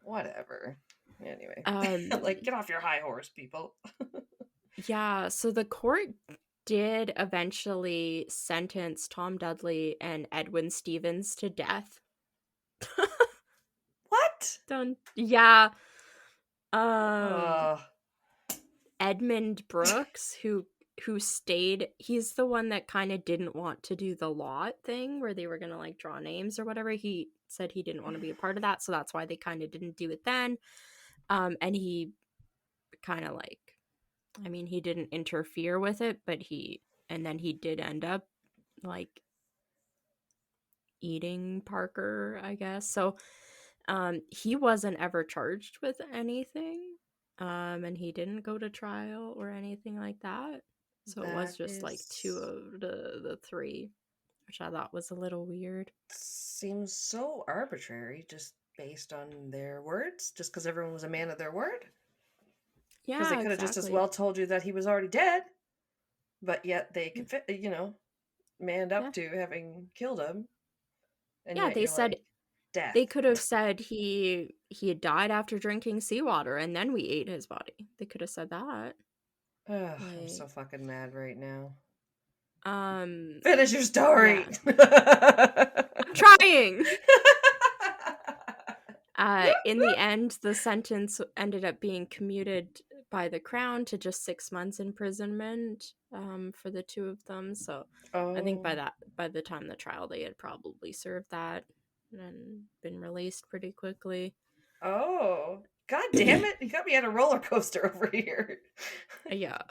whatever. Anyway, like, get off your high horse, people. Yeah, so the court did eventually sentence Tom Dudley and Edwin Stevens to death. What? Yeah. Edmund Brooks, who stayed, he's the one that kind of didn't want to do the lot thing where they were gonna like draw names or whatever. He said he didn't want to be a part of that, so that's why they kind of didn't do it then. And he kind of like, I mean, he didn't interfere with it, but then he did end up like eating Parker, I guess. So he wasn't ever charged with anything, and he didn't go to trial or anything like that. So it was just like 2 of the 3, which I thought was a little weird. Seems so arbitrary, just based on their words, just because everyone was a man of their word. Yeah, because they could have just as well told you that he was already dead, but yet they manned up to having killed him. And yeah, they said like, death. They could have said he had died after drinking seawater and then we ate his body. They could have said that. Ugh, I'm so fucking mad right now. Finish your story. Yeah. I'm trying. In the end, the sentence ended up being commuted by the Crown to just 6 months imprisonment for the 2 of them. So I think by the time the trial, they had probably served that and been released pretty quickly. Oh, god damn it! You got me at a roller coaster over here. Yeah.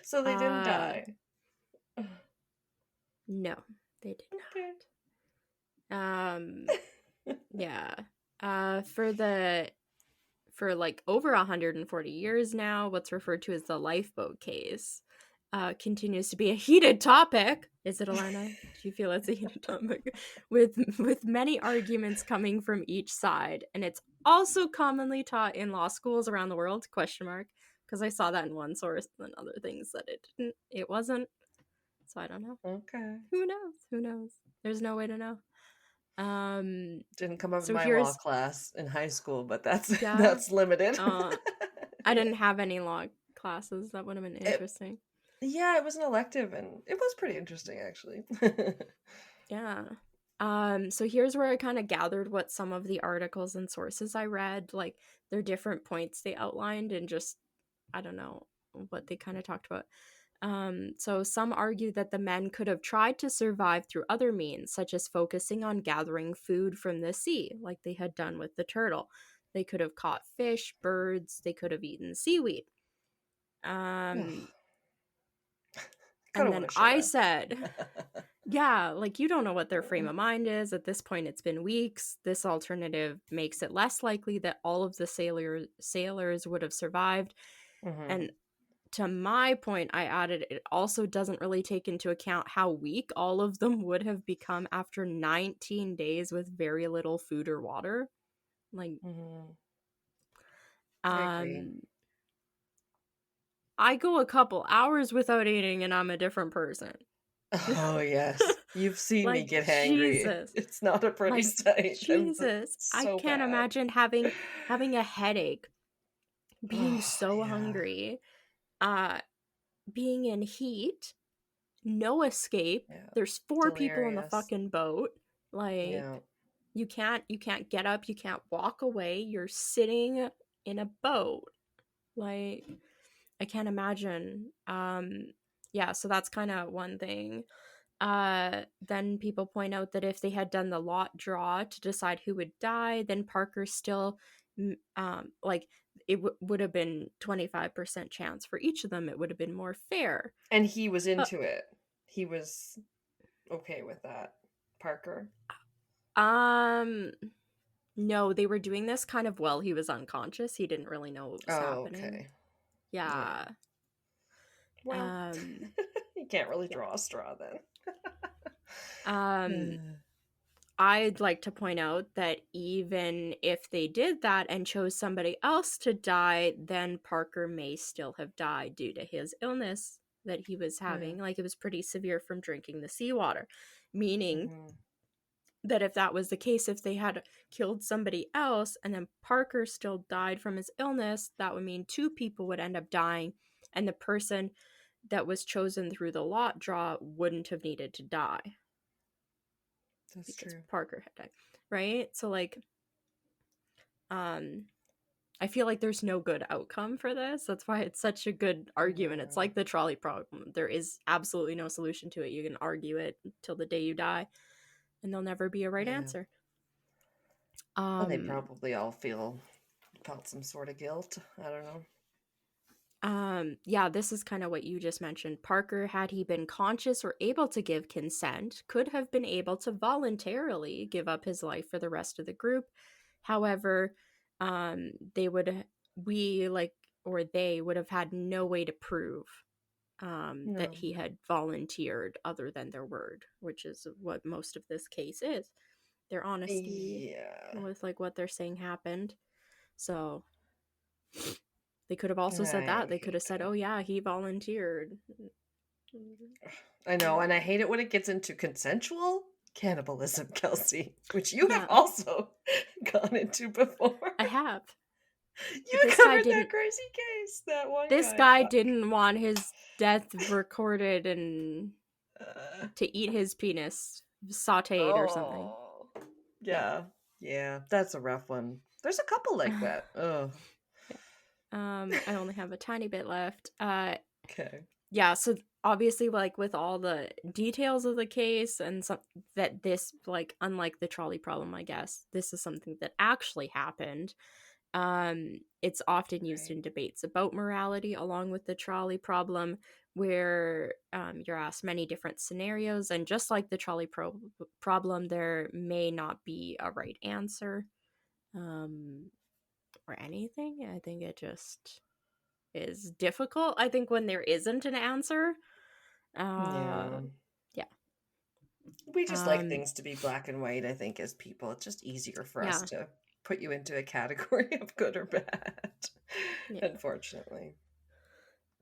So they didn't die. No, they did not. Yeah. For like over 140 years now, what's referred to as the lifeboat case continues to be a heated topic. Is it, Alanna? Do you feel it's a heated topic? With many arguments coming from each side, and it's also commonly taught in law schools around the world, ? Because I saw that in one source and other things that it wasn't. So I don't know. Okay. Who knows? There's no way to know. Didn't come up in my law class in high school, but that's limited. I didn't have any law classes. That would have been interesting. It was an elective, and it was pretty interesting, actually. Yeah. So here's where I kind of gathered what some of the articles and sources I read, like their different points they outlined, and just, I don't know, what they kind of talked about. So some argue that the men could have tried to survive through other means, such as focusing on gathering food from the sea, like they had done with the turtle. They could have caught fish, birds, they could have eaten seaweed. And Coulda, then woulda, I shoulda. said, yeah, like, you don't know what their frame of mind is. At this point, it's been weeks. This alternative makes it less likely that all of the sailors would have survived. And to my point, I added, it also doesn't really take into account how weak all of them would have become after 19 days with very little food or water. Like, I agree. I go a couple hours without eating and I'm a different person. Oh, yes. You've seen me Like, get hangry. Jesus. It's not a pretty Like, sight. Jesus. I So can't bad. imagine having a headache, being Oh, so yeah. hungry, being in heat, no escape. Yeah. There's 4 people in the Delirious. fucking boat. Like, Yeah. you can't get up, you can't walk away. You're sitting in a boat. Like, I can't imagine. Yeah, so that's kind of one thing. Then people point out that if they had done the lot draw to decide who would die, then Parker still, like, it would have been 25% chance for each of them. It would have been more fair. And he was into it. He was okay with that, Parker. No, they were doing this kind of while he was unconscious. He didn't really know what was happening. Okay. Yeah. Well, you can't really draw a straw then. I'd like to point out that even if they did that and chose somebody else to die, then Parker may still have died due to his illness that he was having. Like, it was pretty severe from drinking the seawater, meaning that if that was the case, if they had killed somebody else and then Parker still died from his illness, that would mean 2 people would end up dying, and the person that was chosen through the lot draw wouldn't have needed to die. That's because true. Parker had died, right? So, like, I feel like there's no good outcome for this. That's why it's such a good argument. It's like the trolley problem. There is absolutely no solution to it. You can argue it till the day you die, and there'll never be a right answer. Well, they probably all felt some sort of guilt. I don't know. Yeah, this is kind of what you just mentioned. Parker, had he been conscious or able to give consent, could have been able to voluntarily give up his life for the rest of the group. However, they would have had no way to prove that he had volunteered other than their word, which is what most of this case is. Their honesty with, like, what they're saying happened. So they could have also said that. They could have said, oh yeah, he volunteered. I know, and I hate it when it gets into consensual cannibalism, Kelsey, which you have also gone into before. I have. You covered that crazy case, that one This guy didn't want his death recorded and to eat his penis sauteed or something. Yeah, that's a rough one. There's a couple like that. Oh. I only have a tiny bit left. Okay. Yeah, so obviously, like, with all the details of the case and that this, like, unlike the trolley problem, I guess, this is something that actually happened. It's often used in debates about morality along with the trolley problem, where you're asked many different scenarios, and just like the trolley problem, there may not be a right answer or anything. I think it just is difficult. I think when there isn't an answer, yeah, we just like things to be black and white. I think as people, it's just easier for us to put you into a category of good or bad. Unfortunately.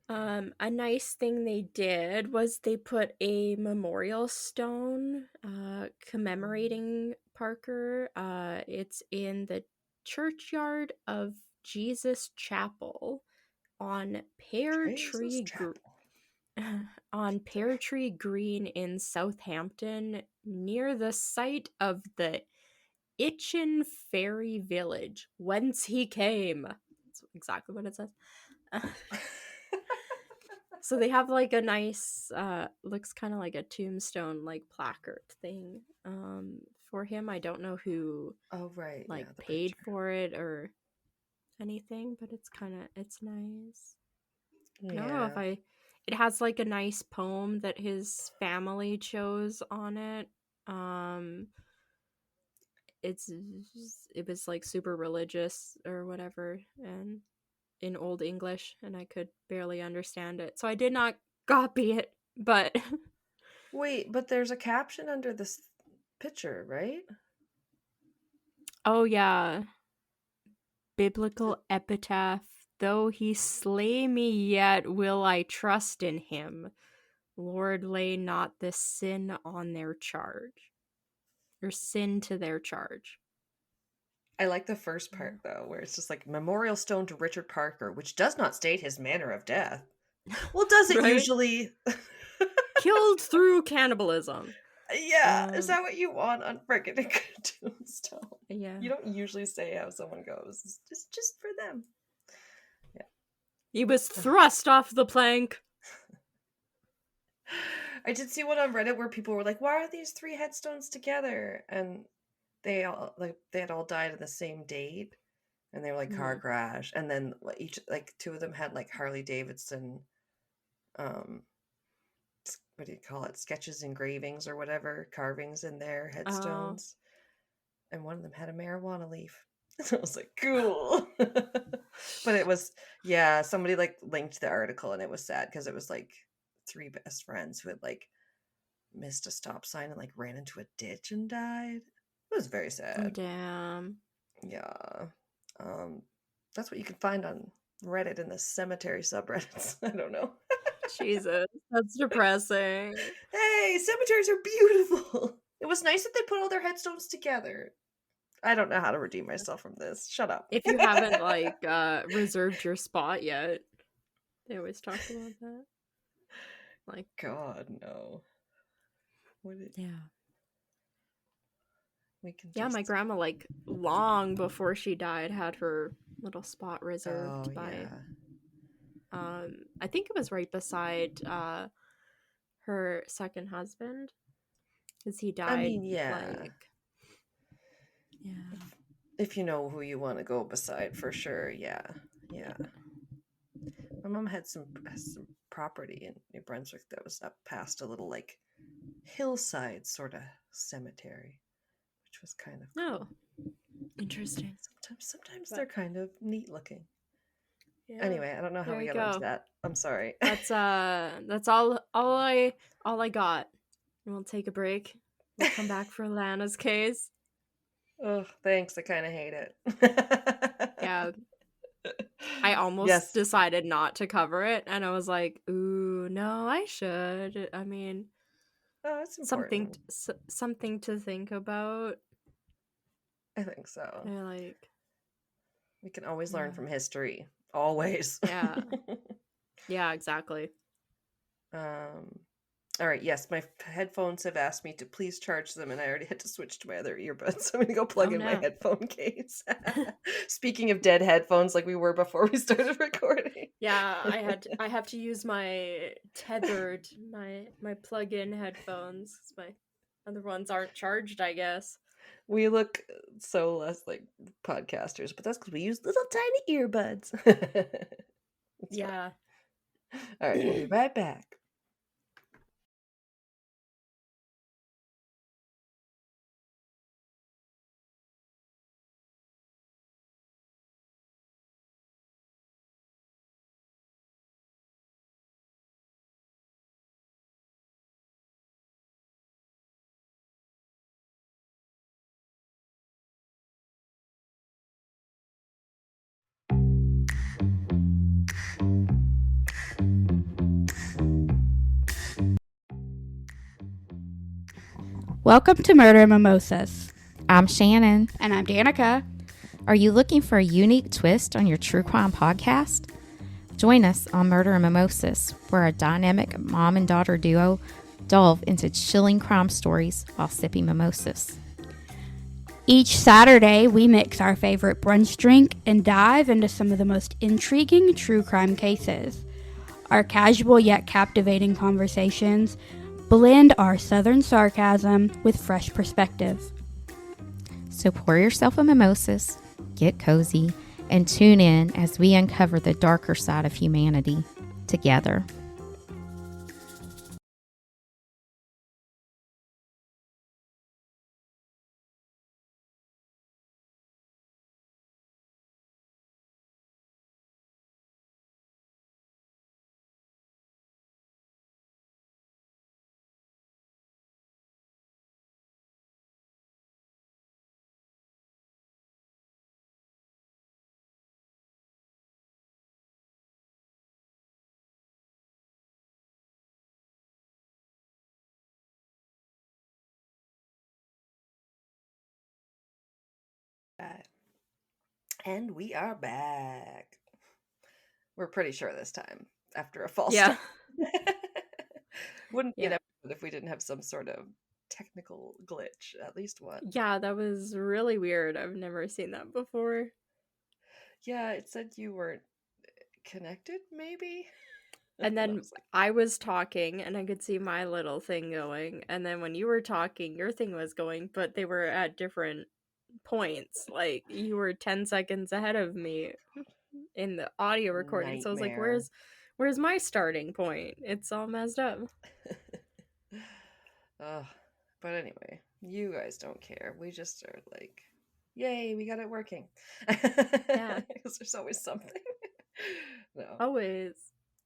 A nice thing they did was they put a memorial stone commemorating Parker. It's in the churchyard of Jesus Chapel on Pear Tree Green in Southampton, near the site of the Itchen Fairy Village, whence he came. That's exactly what it says. So they have like a nice, looks kind of like a tombstone, like placard thing, for him. I don't know who Oh, right. like Yeah, the paid picture. for it or anything, but it's nice. I don't know if Yeah. it has like a nice poem that his family chose on it. Um, it was like super religious or whatever, and in Old English, and I could barely understand it, so I did not copy it. But Wait, but there's a caption under this picture, right? oh yeah, biblical epitaph. Though he slay me, yet will I trust in him. Lord, lay not this sin on their charge, or sin to their charge. I like the first part though, where it's just like memorial stone to Richard Parker, which does not state his manner of death. Well, does it Right? usually? Killed through cannibalism. Yeah, is that what you want on friggin' a tombstone? Yeah. You don't usually say how someone goes. It's just for them. Yeah. He was thrust off the plank. I did see one on Reddit where people were like, "Why are these 3 headstones together?" And they had all died on the same date, and they were like car crash. And then each like 2 of them had like Harley Davidson, what do you call it? Sketches, engravings, or whatever, carvings in their headstones. And one of them had a marijuana leaf. I was like, cool. But it was, yeah, somebody like linked the article, and it was sad because it was like 3 best friends who had like missed a stop sign and like ran into a ditch and died. It was very Oh sad. damn. Yeah. That's what you can find on Reddit in the cemetery subreddits. I don't know. Jesus, that's depressing. Hey, cemeteries are beautiful. It was nice that they put all their headstones together. I don't know how to redeem myself from this. Shut up. If you haven't like reserved your spot yet, they always talk about that. Like, God, no. yeah. We can Yeah, my grandma, like, long before she died, had her little spot reserved by... Yeah. I think it was right beside her second husband, because he died, I mean, yeah. like... Yeah. If you know who you want to go beside, for sure, yeah. Yeah. My mom has some property in New Brunswick that was up past a little, like, hillside sort of cemetery, which was kind of cool. Oh, interesting. Sometimes they're kind of neat looking. Yeah. Anyway, I don't know how we got into that. I'm sorry. That's all I got. We'll take a break. We'll come back for Alanna's case. Oh, thanks. I kind of hate it. Yeah. I almost decided not to cover it, and I was like, ooh, no, I should. I mean, it's important. something to think about. I think so. Yeah, like, we can always learn from history. Always. Yeah. Yeah, exactly. All right, yes, my headphones have asked me to please charge them, and I already had to switch to my other earbuds, so I'm going to go plug in my headphone case. Speaking of dead headphones, like we were before we started recording. Yeah, I have to use my tethered, my plug-in headphones. My other ones aren't charged, I guess. We look so less like podcasters, but that's because we use little tiny earbuds. Yeah. All right, we'll be right back. Welcome to Murder Mimosas. I'm Shannon. And I'm Danica. Are you looking for a unique twist on your true crime podcast? Join us on Murder and Mimosas, where a dynamic mom and daughter duo delve into chilling crime stories while sipping mimosas. Each Saturday, we mix our favorite brunch drink and dive into some of the most intriguing true crime cases. Our casual yet captivating conversations blend our southern sarcasm with fresh perspective. So pour yourself a mimosas, get cozy, and tune in as we uncover the darker side of humanity together. And we are back. We're pretty sure this time after a false Yeah. start. Wouldn't be an Yeah. episode if we didn't have some sort of technical glitch, at least one. Yeah, that was really weird. I've never seen that before. Yeah, it said you weren't connected, maybe? And I then was like, I was talking and I could see my little thing going. And then when you were talking, your thing was going, but they were at different points. Like you were 10 seconds ahead of me in the audio recording. So I was like, nightmare. where's my starting point? It's all messed up. But anyway, you guys don't care. We just are like, yay, we got it working. Yeah. Because there's always something. No. Always.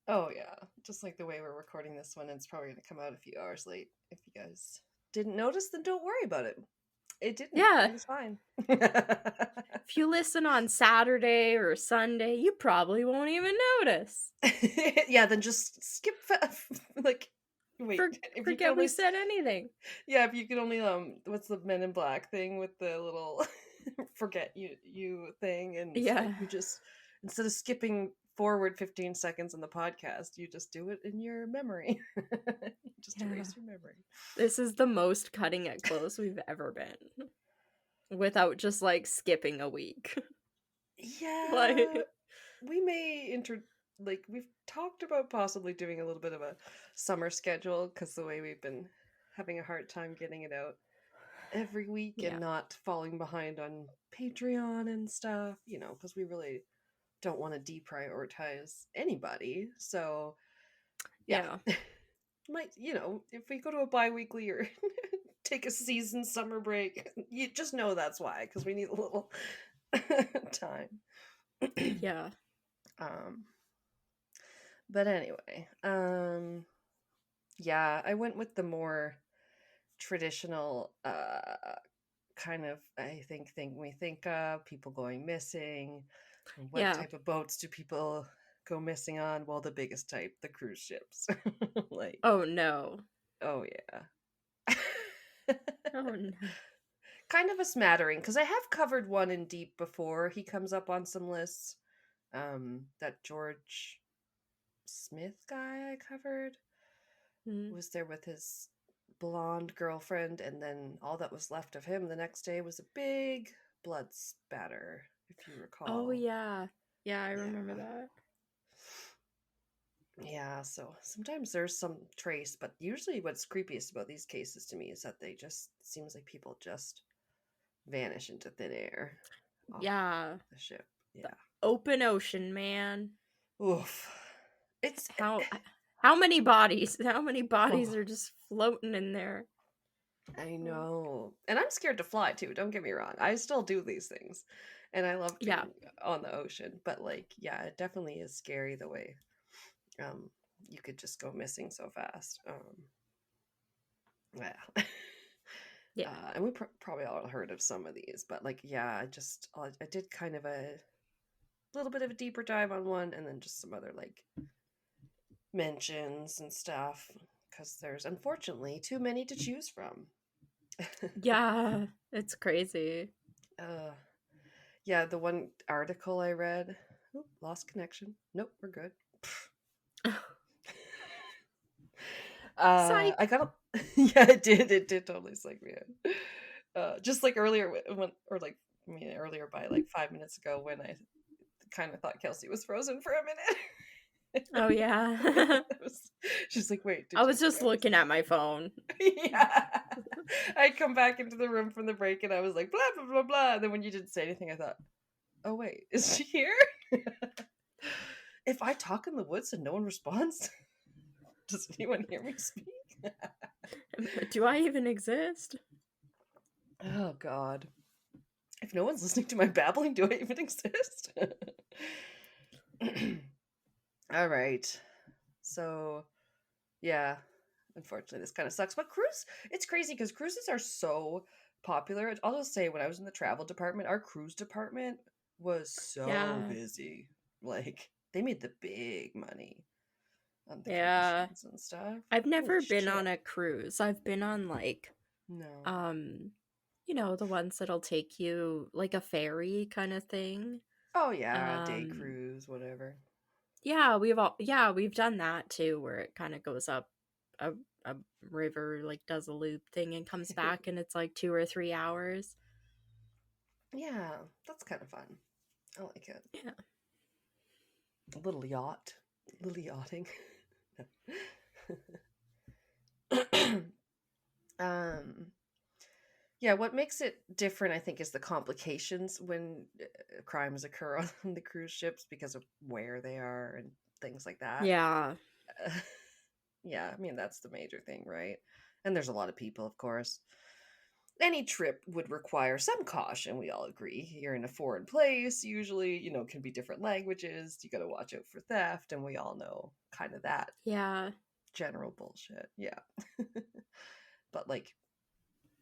Oh, yeah. Just like the way we're recording this one, it's probably going to come out a few hours late. If you guys didn't notice, then don't worry about it. It didn't. Yeah. It was fine. If you listen on Saturday or Sunday, you probably won't even notice. Yeah, then just skip. Like, wait. If you Forget can only we said anything. Yeah, if you could only what's the Men in Black thing with the little forget you thing, and it's like Yeah. you just instead of skipping forward 15 seconds in the podcast, you just do it in your memory. Just Yeah. erase your memory. This is the most cutting it close we've ever been. Without just like skipping a week. Yeah, Like we may like we've talked about possibly doing a little bit of a summer schedule because the way we've been having a hard time getting it out every week Yeah. and not falling behind on Patreon and stuff, because we really don't want to deprioritize anybody. So yeah. Might, if we go to a bi-weekly or take a season summer break, you just know that's why, because we need a little time. Yeah. But anyway, yeah, I went with the more traditional kind of thing we think of people going missing. What Yeah. type of boats do people go missing on? Well, the biggest type, the cruise ships. Like, Oh no. oh yeah. Oh no. Kind of a smattering, because I have covered one in deep before. He comes up on some lists. That George Smith guy I covered was there with his blonde girlfriend, and then all that was left of him the next day was a big blood spatter, if you recall. Oh yeah. Yeah, I remember that. Yeah, so sometimes there's some trace, but usually what's creepiest about these cases to me is that they just seems like people just vanish into thin air. Yeah. The ship. Yeah. Open ocean, man. Oof. It's how many bodies? How many bodies are just floating in there? I know. And I'm scared to fly too, don't get me wrong. I still do these things. And I love being on the ocean. But like, yeah, it definitely is scary the way you could just go missing so fast. Yeah. Yeah. And we probably all heard of some of these, but like, yeah, I did kind of a little bit of a deeper dive on one, and then just some other like mentions and stuff, because there's unfortunately too many to choose from. Yeah, it's crazy. Yeah, the one article I read, lost connection. Nope, we're good. Psych. I got yeah, it did totally psych me out. Just like earlier earlier by like 5 minutes ago when I kind of thought Kelsey was frozen for a minute. Oh yeah. She's like, wait, did I you was just forget to looking say at my phone. yeah. I come back into the room from the break and I was like, blah, blah, blah, blah. And then when you didn't say anything, I thought, oh, wait, is she here? If I talk in the woods and no one responds, does anyone hear me speak? Do I even exist? Oh, God. If no one's listening to my babbling, do I even exist? All right. So, yeah. Unfortunately, this kind of sucks. But it's crazy because cruises are so popular. I'll just say, when I was in the travel department, our cruise department was so Yeah. busy. Like, they made the big money on the Yeah. commissions and stuff. I've never Holy been shit. on a cruise. I've been on like No. you know, the ones that'll take you like a ferry kind of thing. Oh, yeah. Day cruise, whatever. Yeah, we've done that too, where it kind of goes up a river, like does a loop thing and comes back, and it's like 2 or 3 hours. Yeah, that's kind of fun. I like it. Yeah. A little yachting. Yeah, what makes it different, I think, is the complications when crimes occur on the cruise ships because of where they are and things like that. Yeah. Yeah, I mean, that's the major thing, right? And there's a lot of people, of course. Any trip would require some caution, we all agree. You're in a foreign place, usually, can be different languages. You got to watch out for theft, and we all know kind of that Yeah. general bullshit. Yeah. But like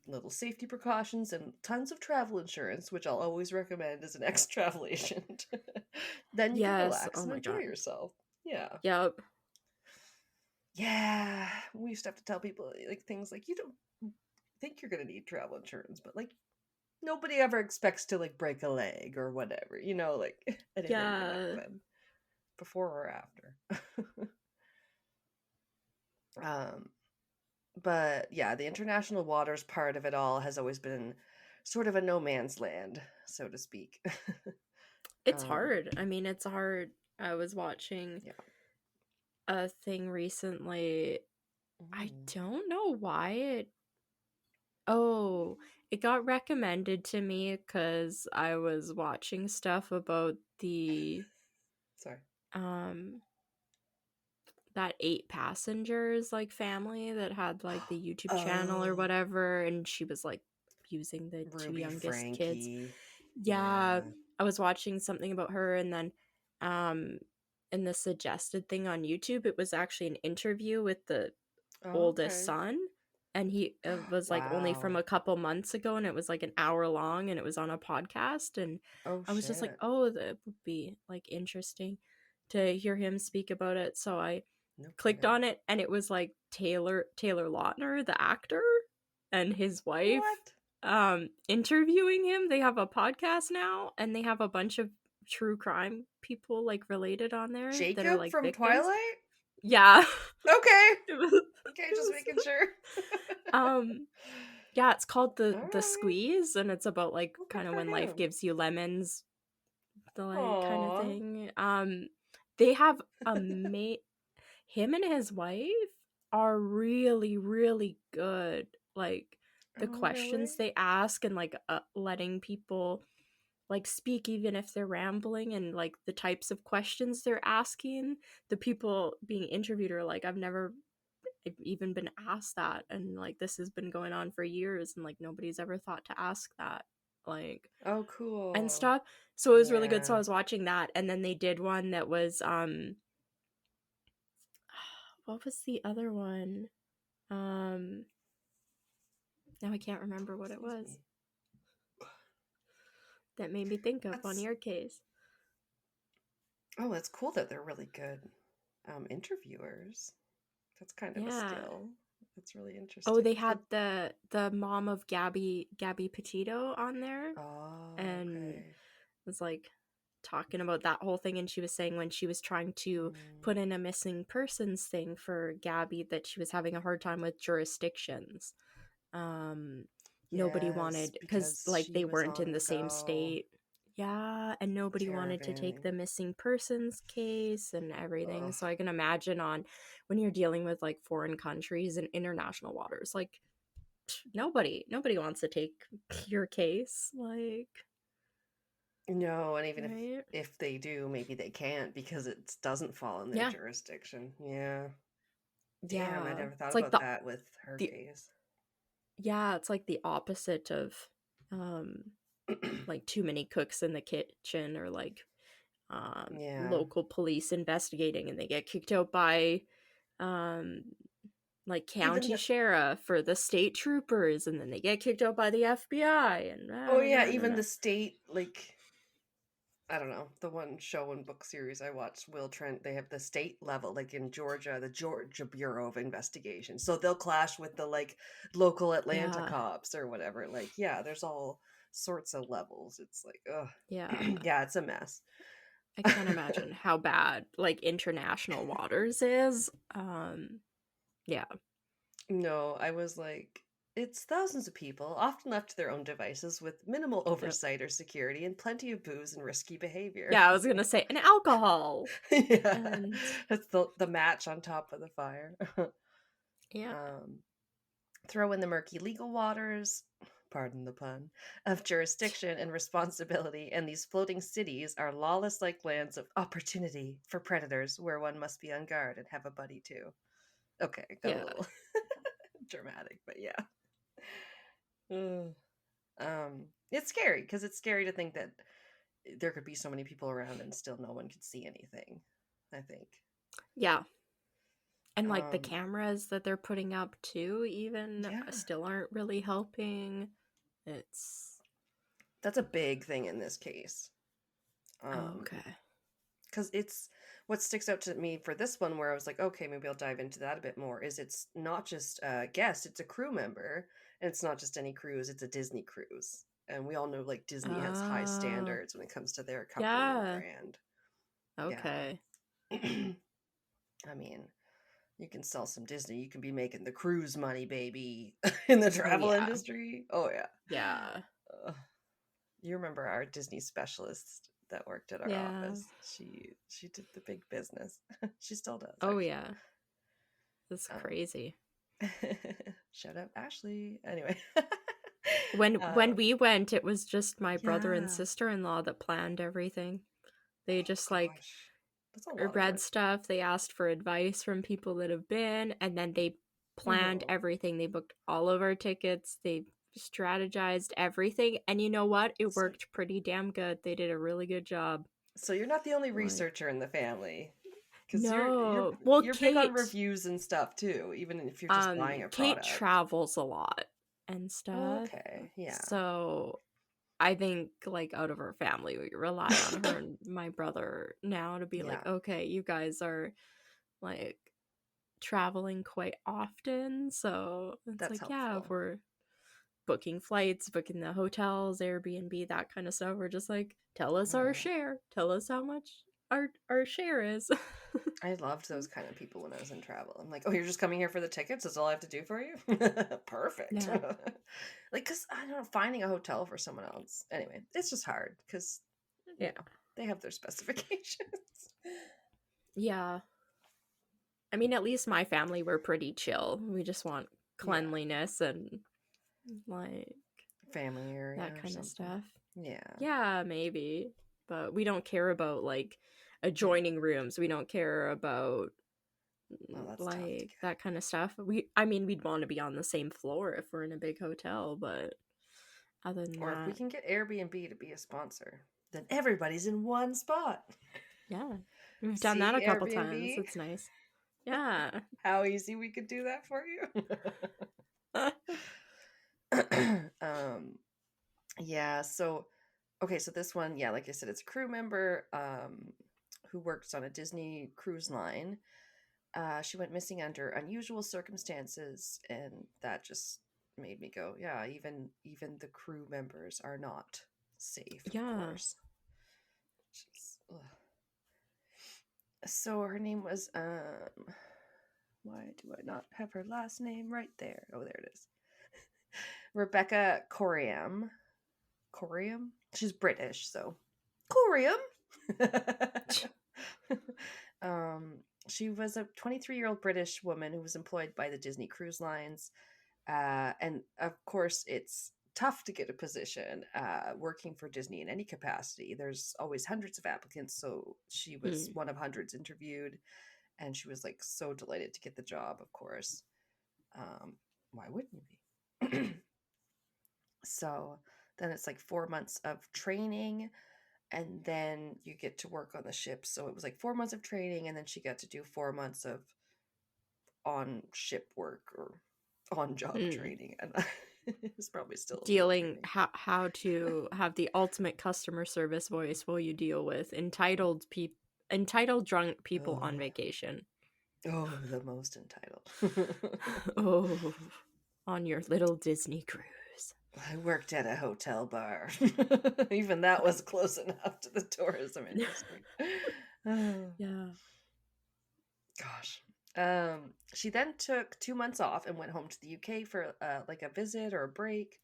little safety precautions and tons of travel insurance, which I'll always recommend as an ex-travel agent. Then you can Yes. relax Oh and my enjoy God. yourself. Yeah. Yep. Yeah. We used to have to tell people like things like, you don't think you're gonna need travel insurance, but like nobody ever expects to like break a leg or whatever, like anything Yeah. can happen before or after. But yeah, the international waters part of it all has always been sort of a no man's land, so to speak. It's hard. I mean, it's hard. I was watching a thing recently. I don't know why it got recommended to me because I was watching stuff about the Sorry. that 8 passengers like family that had like the YouTube channel or whatever, and she was like using the Ruby 2 youngest Frankie. kids. Yeah, I was watching something about her, and then in the suggested thing on YouTube, it was actually an interview with the oldest son, and he was like only from a couple months ago, and it was like an hour long, and it was on a podcast, and I was just like, oh, that would be like interesting to hear him speak about it. So I clicked on it, and it was like Taylor Lautner, the actor, and his wife interviewing him. They have a podcast now, and they have a bunch of true crime people like related on there that are like from victims. Twilight? Yeah. Okay. Okay, just making sure. Yeah, it's called the Squeeze, and it's about like kind of when life gives you lemons, the like kind of thing. They have him and his wife are really, really good. Like the questions they ask, and like letting people like speak even if they're rambling, and like the types of questions they're asking. The people being interviewed are like, I've never even been asked that, and like this has been going on for years, and like nobody's ever thought to ask that, like, oh cool, and stuff. So it was really good. So I was watching that, and then they did one that was what was the other one? Now I can't remember what it was. That made me think of on your case. Oh, that's cool that they're really good interviewers. That's kind of a skill. That's really interesting. Oh, they had the mom of Gabby Petito on there. Oh, and was like talking about that whole thing, and she was saying when she was trying to put in a missing persons thing for Gabby that she was having a hard time with jurisdictions. Nobody wanted, because like they weren't in the same state. Yeah, and nobody wanted to take Caravanning. the missing persons case and everything. Ugh. So I can imagine on when you're dealing with like foreign countries and international waters, like nobody wants to take your case, like, No, and even right? if they do, maybe they can't because it doesn't fall in their Yeah. jurisdiction. Yeah. Damn, I Yeah. never thought It's like about that with her the case. yeah, it's like the opposite of like too many cooks in the kitchen, or like Yeah. local police investigating and they get kicked out by um like Even county the sheriff or the state troopers, and then they get kicked out by the FBI and Oh yeah, even the state, like, I don't know, the one show and book series I watched, Will Trent, they have the state level, like in Georgia, the Georgia Bureau of Investigation. So they'll clash with the like local Atlanta Yeah. cops or whatever. Like, yeah, there's all sorts of levels. It's like, ugh. Yeah. Yeah, it's a mess. I can't imagine how bad like international waters is. Yeah. No, I was like, it's thousands of people, often left to their own devices with minimal Yep. oversight or security and plenty of booze and risky behavior. Yeah, I was gonna say, and alcohol. Yeah, And that's the match on top of the fire. yeah. Throw in the murky legal waters, pardon the pun, of jurisdiction and responsibility, and these floating cities are lawless like lands of opportunity for predators where one must be on guard and have a buddy too. Okay, got a Yeah. little dramatic, but yeah. Ugh. It's scary because it's scary to think that there could be so many people around and still no one could see anything, I think. Yeah. And like the Um, cameras that they're putting up too, even yeah, still aren't really helping. It's that's a big thing in this case. okay. Because it's what sticks out to me for this one, where I was like, okay, maybe I'll dive into that a bit more, is it's not just a guest, it's a crew member, and it's not just any cruise, it's a Disney cruise. And we all know like Disney has high standards when it comes to their company and Yeah. brand. Okay. Yeah. I mean, you can sell some Disney, you can be making the cruise money, baby, in the travel yeah. industry. Oh yeah. Yeah. You remember our Disney specialist that worked at our Yeah. office? She did the big business. She still does. Oh actually. yeah. That's crazy. Shout out Ashley. Anyway. When we went, it was just my brother and Yeah. sister-in-law that planned everything. They just like Gosh, that's a lot of read work. stuff, they asked for advice from people that have been, and then they planned Oh. everything. They booked all of our tickets, they strategized everything, and you know what? It So- worked pretty damn good. They did a really good job. So you're not the only Like- researcher in the family. Because No. Well, you're big on Kate- reviews and stuff too, even if you're just buying a Kate product. travels a lot and stuff. Oh, okay, yeah. So I think like out of our family, we rely on her and my brother now to be like, Yeah. okay, you guys are like traveling quite often, so it's That's like, yeah, if helpful. we're booking flights, booking the hotels, Airbnb, that kind of stuff, we're just like, tell us our Right. share, tell us how much our share is. I loved those kind of people when I was in travel. I'm like, oh, you're just coming here for the tickets? That's all I have to do for you? Perfect. Yeah. Like, because I don't know, finding a hotel for someone else. Anyway, it's just hard because Yeah. they have their specifications. Yeah. I mean, at least my family, we're pretty chill. We just want cleanliness and like Family area. that or kind of something. stuff. Yeah. Yeah, maybe. But we don't care about like adjoining rooms. We don't care about Well, that's tough to like get. that kind of stuff. I mean, we'd want to be on the same floor if we're in a big hotel, but other than Or if we that, can get Airbnb to be a sponsor, then everybody's in one spot. yeah. We've done that a See, couple Airbnb? times. It's nice. Yeah. How easy we could do that for you. Yeah, so okay, so this one, yeah, like I said, it's a crew member who works on a Disney cruise line. She went missing under unusual circumstances, and that just made me go, yeah, even the crew members are not safe, Yeah. of course. Ugh. So her name was why do I not have her last name right there? Oh, there it is. Rebecca Coriam. She's British, so Corium. She was a 23-year-old British woman who was employed by the Disney Cruise Lines. And of course, it's tough to get a position working for Disney in any capacity. There's always hundreds of applicants, so she was one of hundreds interviewed, and she was like so delighted to get the job, of course. Why wouldn't you be? So then it's like 4 months of training, and then you get to work on the ship. So it was like 4 months of training, and then she got to do 4 months of on ship work or on job training, and it's probably still dealing how to have the ultimate customer service voice while you deal with entitled drunk people on vacation. Oh, the most entitled. Oh, on your little Disney cruise. I worked at a hotel bar. Even that was close enough to the tourism industry. Yeah. Gosh. She then took 2 months off and went home to the UK for like a visit or a break,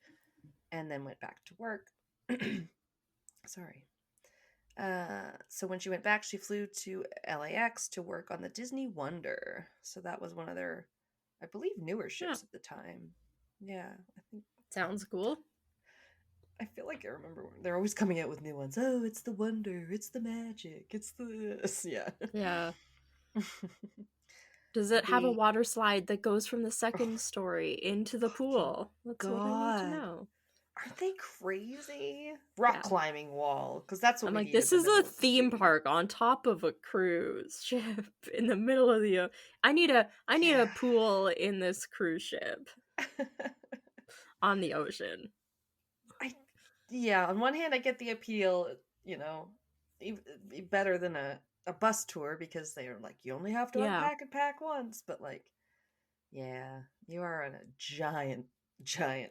and then went back to work. Sorry. So when she went back, she flew to LAX to work on the Disney Wonder. So that was one of their, I believe, newer ships at the time. Yeah, I think. Sounds cool. I feel like I remember they're always coming out with new ones. Oh, it's the Wonder, it's the Magic, it's this. Yeah. Yeah. Does it have a water slide that goes from the second story into the pool? That's what I need to know. Aren't they crazy? Rock climbing wall, because that's what I'm we like, need this in is the middle a of the theme sea. park on top of a cruise ship in the middle of the I need a pool in this cruise ship on the ocean. On one hand, I get the appeal, better than a bus tour, because they're like, you only have to unpack and pack once. But like, yeah, you are on a giant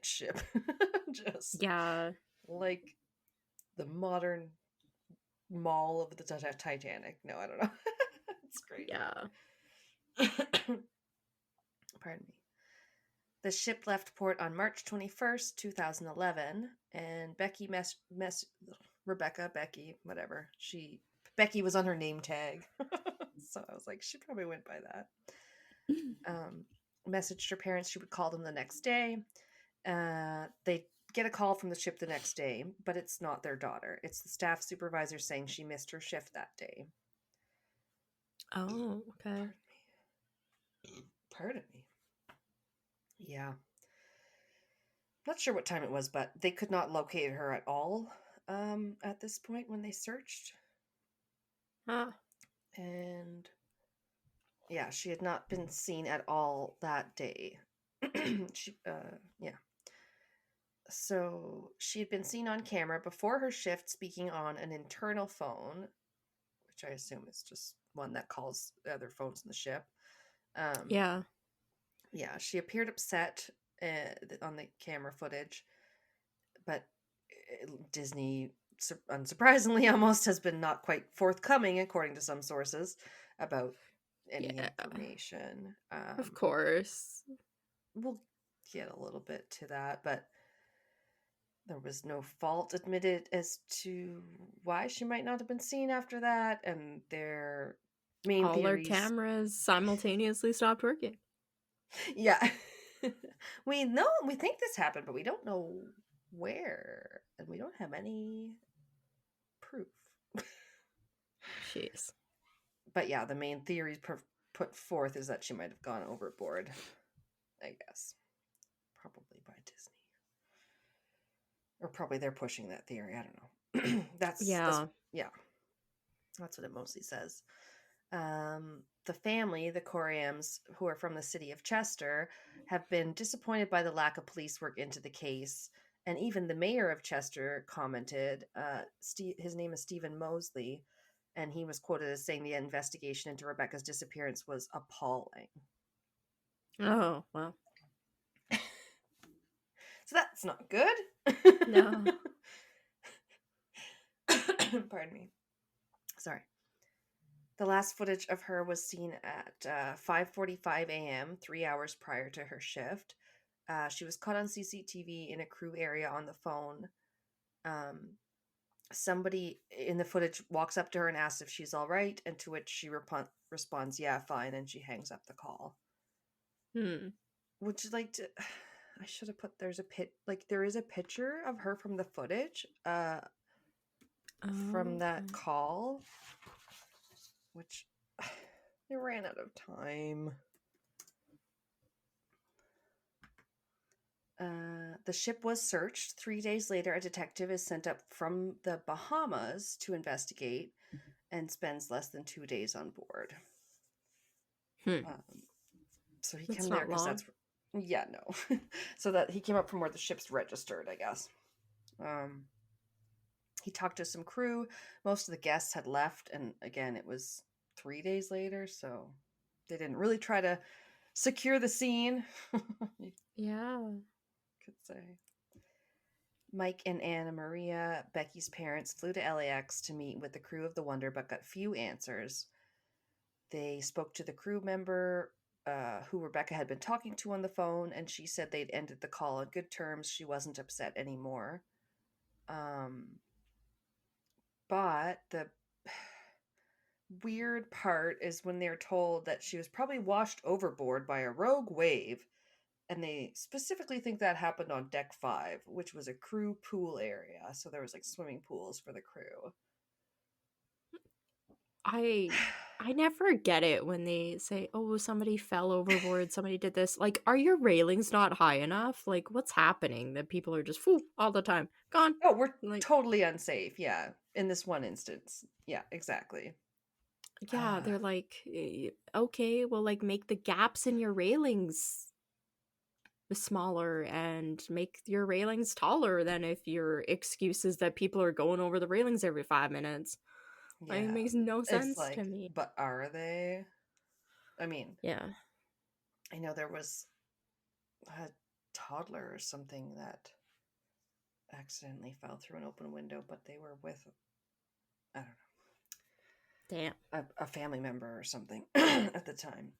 ship. Just like the modern mall of the Titanic. No, I don't know. It's great. Yeah. Pardon me. The ship left port on March 21st, 2011, and Becky Rebecca, Becky, whatever. Becky was on her name tag. So I was like, she probably went by that. Messaged her parents she would call them the next day. They get a call from the ship the next day, but it's not their daughter. It's the staff supervisor saying she missed her shift that day. Oh, okay. Pardon me. Yeah. Not sure what time it was, but they could not locate her at all at this point when they searched. And yeah, she had not been seen at all that day. So she had been seen on camera before her shift speaking on an internal phone, which I assume is just one that calls the other phones in the ship. Yeah, she appeared upset on the camera footage, but Disney, unsurprisingly, almost has been not quite forthcoming, according to some sources, about any information. Of course. We'll get a little bit to that, but there was no fault admitted as to why she might not have been seen after that, and their main theories... All our cameras simultaneously stopped working. Yeah. We think this happened, but we don't know where, and we don't have any proof. Jeez. But yeah, the main theory put forth is that she might have gone overboard, I guess. Probably by Disney. Or probably they're pushing that theory, I don't know. That's what it mostly says. The family, the Coriums, who are from the city of Chester, have been disappointed by the lack of police work into the case. And even the mayor of Chester commented, his name is Stephen Mosley, and he was quoted as saying the investigation into Rebecca's disappearance was appalling. Oh, wow. So that's not good. No. Pardon me. Sorry. The last footage of her was seen at 5:45 a.m., 3 hours prior to her shift. She was caught on CCTV in a crew area on the phone. somebody in the footage walks up to her and asks if she's all right, and to which she responds, "Yeah, fine," and she hangs up the call. Which is like, I should have put, there is a picture of her from the footage from that call, which they ran out of time. The ship was searched. 3 days later, a detective is sent up from the Bahamas to investigate and spends less than 2 days on board. So he came there because that's... Yeah, no. So that he came up from where the ship's registered, I guess. He talked to some crew. Most of the guests had left, and again, it was 3 days later, so they didn't really try to secure the scene. Yeah. Could say. Mike and Anna Maria, Becky's parents, flew to LAX to meet with the crew of the Wonder, but got few answers. They spoke to the crew member who Rebecca had been talking to on the phone, and she said they'd ended the call on good terms. She wasn't upset anymore. But the weird part is when they're told that she was probably washed overboard by a rogue wave, and they specifically think that happened on deck 5, which was a crew pool area. So there was like swimming pools for the crew. I never get it when they say, "Oh, somebody fell overboard, somebody did this." Like, are your railings not high enough? Like, what's happening that people are just all the time gone? Oh, we're like totally unsafe. Yeah, in this one instance. Yeah, exactly. Yeah, they're like, okay, well, like make the gaps in your railings smaller and make your railings taller than if your excuse is that people are going over the railings every 5 minutes. Yeah. Like, it makes no sense like, to me. But are they? I mean, yeah. I know there was a toddler or something that accidentally fell through an open window, but they were with, I don't know. Damn. A family member or something at the time.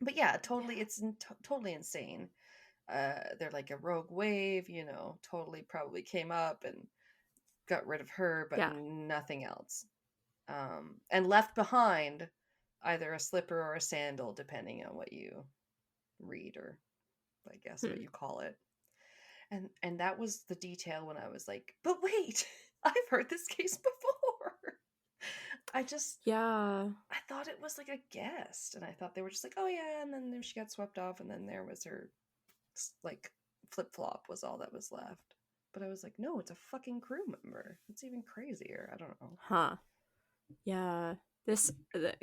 But yeah, totally, it's totally insane. They're like a rogue wave, totally probably came up and got rid of her, but nothing else. And left behind either a slipper or a sandal, depending on what you read, or I guess what you call it. And that was the detail when I was like, but wait, I've heard this case before. I thought it was like a guest, and I thought they were just like, oh yeah, and then she got swept off, and then there was her like flip-flop was all that was left. But I was like, no, it's a fucking crew member. It's even crazier. I don't know. Yeah, this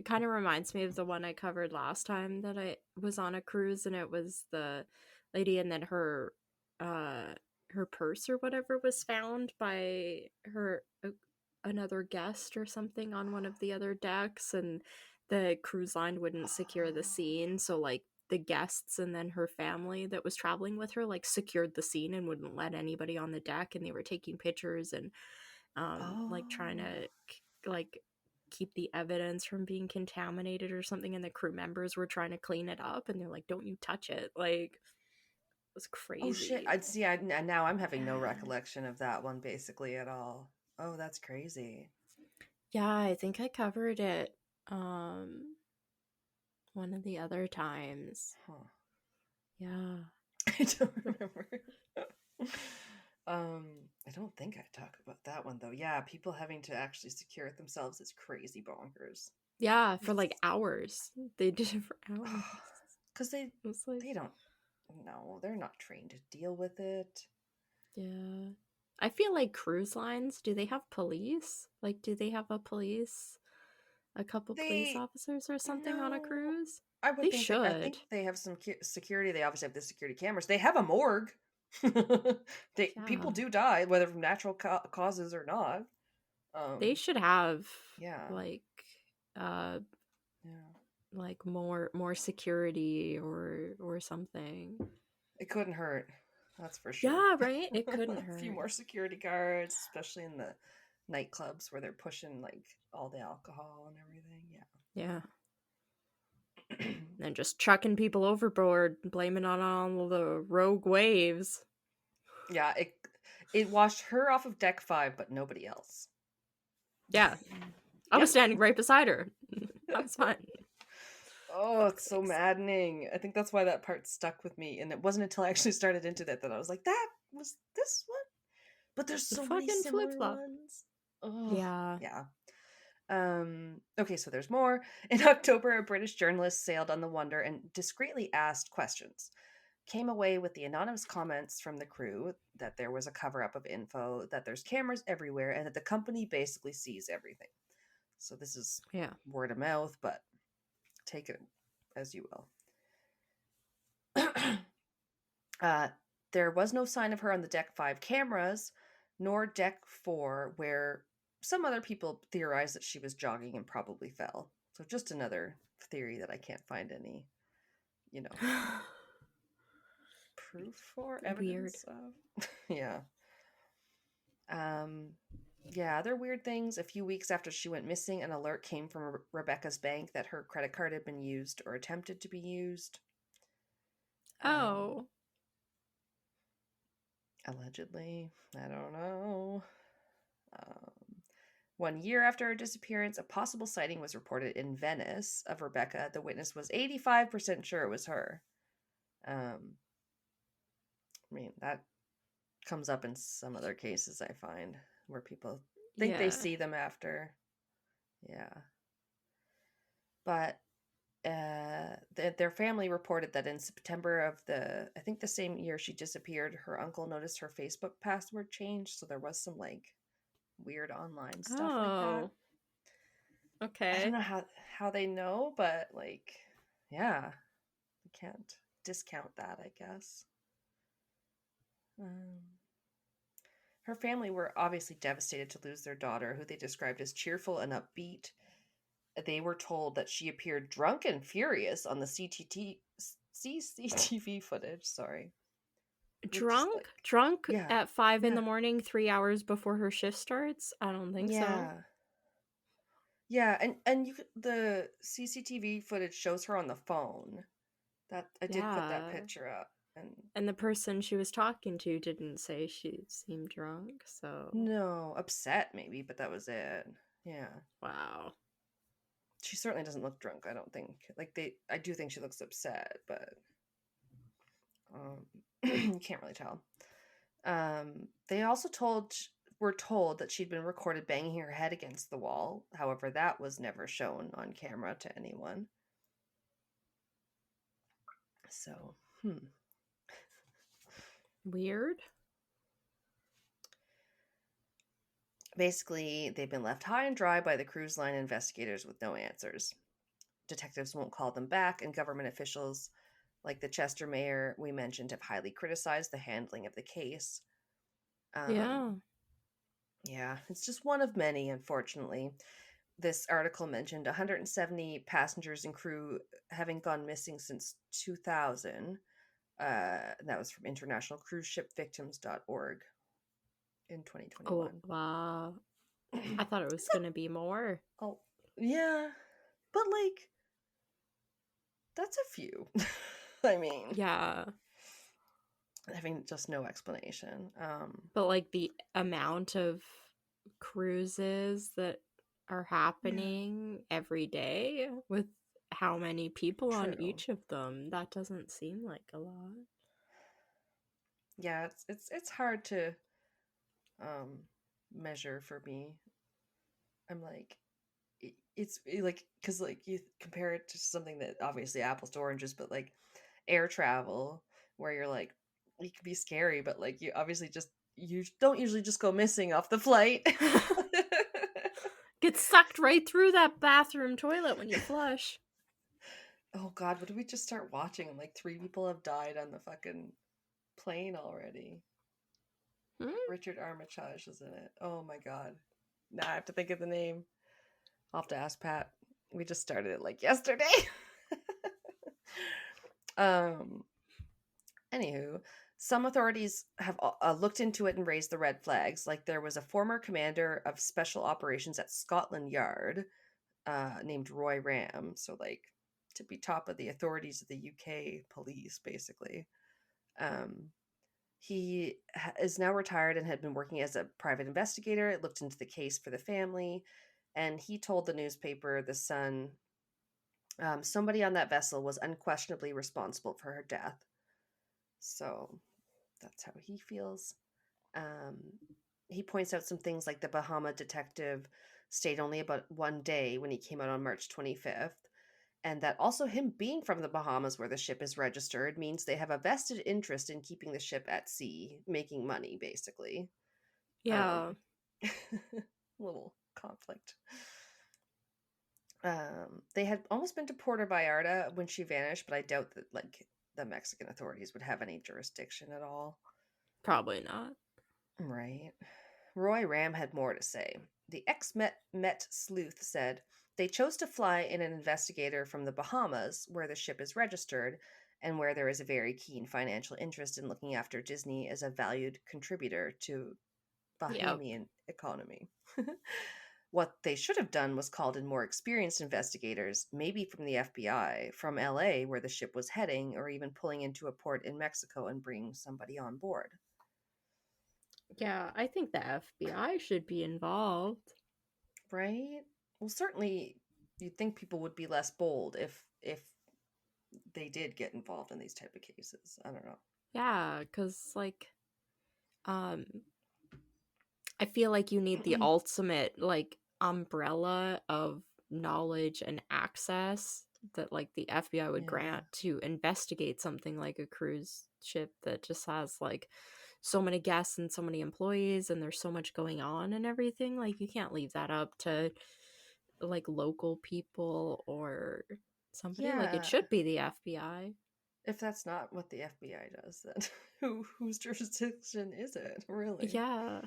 kind of reminds me of the one I covered last time that I was on a cruise, and it was the lady, and then her purse or whatever was found by her another guest or something on one of the other decks, and the cruise line wouldn't secure the scene, so like the guests and then her family that was traveling with her like secured the scene and wouldn't let anybody on the deck, and they were taking pictures and like trying to like keep the evidence from being contaminated or something, and the crew members were trying to clean it up, and they're like, don't you touch it. Like, it was crazy. Oh shit, I'd see. Now I'm having no recollection of that one basically at all. Oh, that's crazy. Yeah, I think I covered it one of the other times. Yeah. I don't remember. I don't think I talk about that one though. Yeah, people having to actually secure it themselves is crazy bonkers. Yeah, for like hours. They did it for hours. Because they don't know. They're not trained to deal with it. Yeah. I feel like cruise lines, do they have police? Like, do they have a couple police officers or something on a cruise? I would think should. I think they have some security. They obviously have the security cameras. They have a morgue. People do die, whether from natural causes or not. They should have like like more security or something. It couldn't hurt. That's for sure. Yeah, right? It couldn't hurt. A few more security guards, especially in the nightclubs where they're pushing like all the alcohol and everything. Yeah. And just chucking people overboard, blaming on all the rogue waves. Yeah, It washed her off of deck 5, but nobody else. Yeah. I was Yep. standing right beside her. I was fine. Oh, it's so maddening. I think that's why that part stuck with me. And it wasn't until I actually started into that I was like, that was this one? But there's The so many fucking similar flip-flop. ones. Oh, Yeah. yeah. Okay, so there's more. In October, a British journalist sailed on the Wonder and discreetly asked questions. Came away with the anonymous comments from the crew that there was a cover-up of info, that there's cameras everywhere, and that the company basically sees everything. So this is word of mouth, but take it as you will. There was no sign of her on the Deck 5 cameras, nor Deck 4, where some other people theorized that she was jogging and probably fell. So just another theory that I can't find any, proof for, evidence of. Yeah. Yeah, other weird things. A few weeks after she went missing, an alert came from Rebecca's bank that her credit card had been used or attempted to be used. Oh. Allegedly. I don't know. 1 year after her disappearance, a possible sighting was reported in Venice of Rebecca. The witness was 85% sure it was her. I mean, that comes up in some other cases I find where people think they see them after. Yeah. But their family reported that in September of I think the same year she disappeared, her uncle noticed her Facebook password changed. So there was some weird online stuff like that. Okay. I don't know how they know, but yeah, you can't discount that, I guess. Her family were obviously devastated to lose their daughter, who they described as cheerful and upbeat. They were told that she appeared drunk and furious on the CCTV footage. Sorry. Drunk yeah, at 5 in the morning, 3 hours before her shift starts? I don't think so. Yeah, and the CCTV footage shows her on the phone. That I did put that picture up, and the person she was talking to didn't say she seemed drunk, so no, upset maybe, but that was it. Yeah. Wow. She certainly doesn't look drunk. I don't think I do think she looks upset, but you can't really tell. They also were told that she'd been recorded banging her head against the wall. However, that was never shown on camera to anyone. So, Weird. Basically, they've been left high and dry by the cruise line investigators with no answers. Detectives won't call them back, and government officials like the Chester mayor we mentioned have highly criticized the handling of the case. Yeah, it's just one of many, unfortunately. This article mentioned 170 passengers and crew having gone missing since 2000. That was from internationalcruiseshipvictims.org in 2021. Oh, wow. I thought it was going to be more. Oh, yeah. But, that's a few. I mean. Yeah. Having just no explanation. But, the amount of cruises that are happening every day with how many people on each of them, that doesn't seem like a lot. Yeah, it's hard to measure for me. I'm it's because you compare it to something that obviously apples to oranges, but air travel where you're it can be scary, but you obviously you don't usually just go missing off the flight. Get sucked right through that bathroom toilet when you flush. Oh god, what did we just start watching? 3 people have died on the fucking plane already. Richard Armitage is in it. Oh my god. Now I have to think of the name. I'll have to ask Pat. We just started it yesterday. Anywho, some authorities have looked into it and raised the red flags. There was a former commander of special operations at Scotland Yard named Roy Ram. So to be top of the authorities of the UK police, basically. He is now retired and had been working as a private investigator. It looked into the case for the family, and he told the newspaper, The Sun, somebody on that vessel was unquestionably responsible for her death. So that's how he feels. He points out some things like the Bahama detective stayed only about 1 day when he came out on March 25th. And that also him being from the Bahamas where the ship is registered means they have a vested interest in keeping the ship at sea, making money, basically. Yeah. Little conflict. They had almost been to Puerto Vallarta when she vanished, but I doubt that like the Mexican authorities would have any jurisdiction at all. Probably not. Right. Roy Ram had more to say. The ex-Met sleuth said, they chose to fly in an investigator from the Bahamas, where the ship is registered, and where there is a very keen financial interest in looking after Disney as a valued contributor to Bahamian economy. What they should have done was called in more experienced investigators, maybe from the FBI, from LA, where the ship was heading, or even pulling into a port in Mexico and bringing somebody on board. Yeah, I think the FBI should be involved. Right? Well, certainly you'd think people would be less bold if they did get involved in these type of cases. I don't know. Yeah, because, like, I feel like you need the ultimate, like, umbrella of knowledge and access that, like, the FBI would grant to investigate something like a cruise ship that just has, like, so many guests and so many employees and there's so much going on and everything. Like, you can't leave that up to, like, local people or somebody. Like, it Yeah. should be the FBI. If that's not what the FBI does, then whose jurisdiction is it, really? Yeah.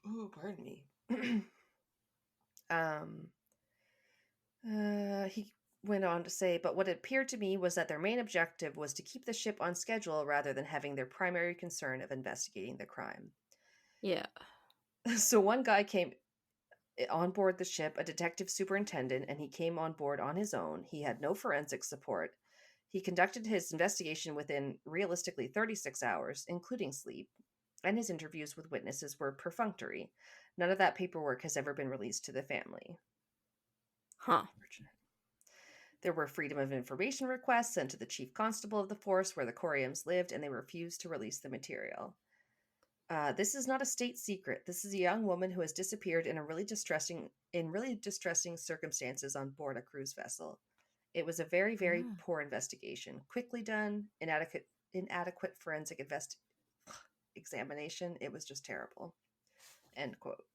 Oh, pardon me. He went on to say, but what it appeared to me was that their main objective was to keep the ship on schedule rather than having their primary concern of investigating the crime. Yeah. So one guy came on board the ship, a detective superintendent, and he came on board on his own. He had no forensic support. He conducted his investigation within realistically 36 hours, including sleep, and his interviews with witnesses were perfunctory. None of that paperwork has ever been released to the family. Huh. There were freedom of information requests sent to the chief constable of the force where the Coriums lived, and they refused to release the material. This is not a state secret. This is a young woman who has disappeared in really distressing circumstances on board a cruise vessel. It was a very, very poor investigation, quickly done, inadequate forensic examination. It was just terrible. End quote.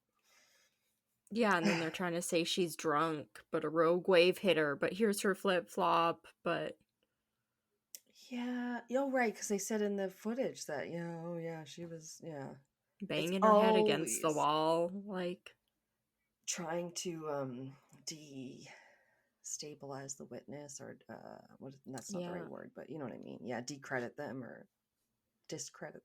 Yeah, and then they're trying to say she's drunk, but a rogue wave hit her, but here's her flip-flop, but... Yeah, you're right, because they said in the footage that, she was, banging her head against the wall, like... trying to destabilize the witness, or, that's not the right word, but you know what I mean. Yeah, decredit them or discredit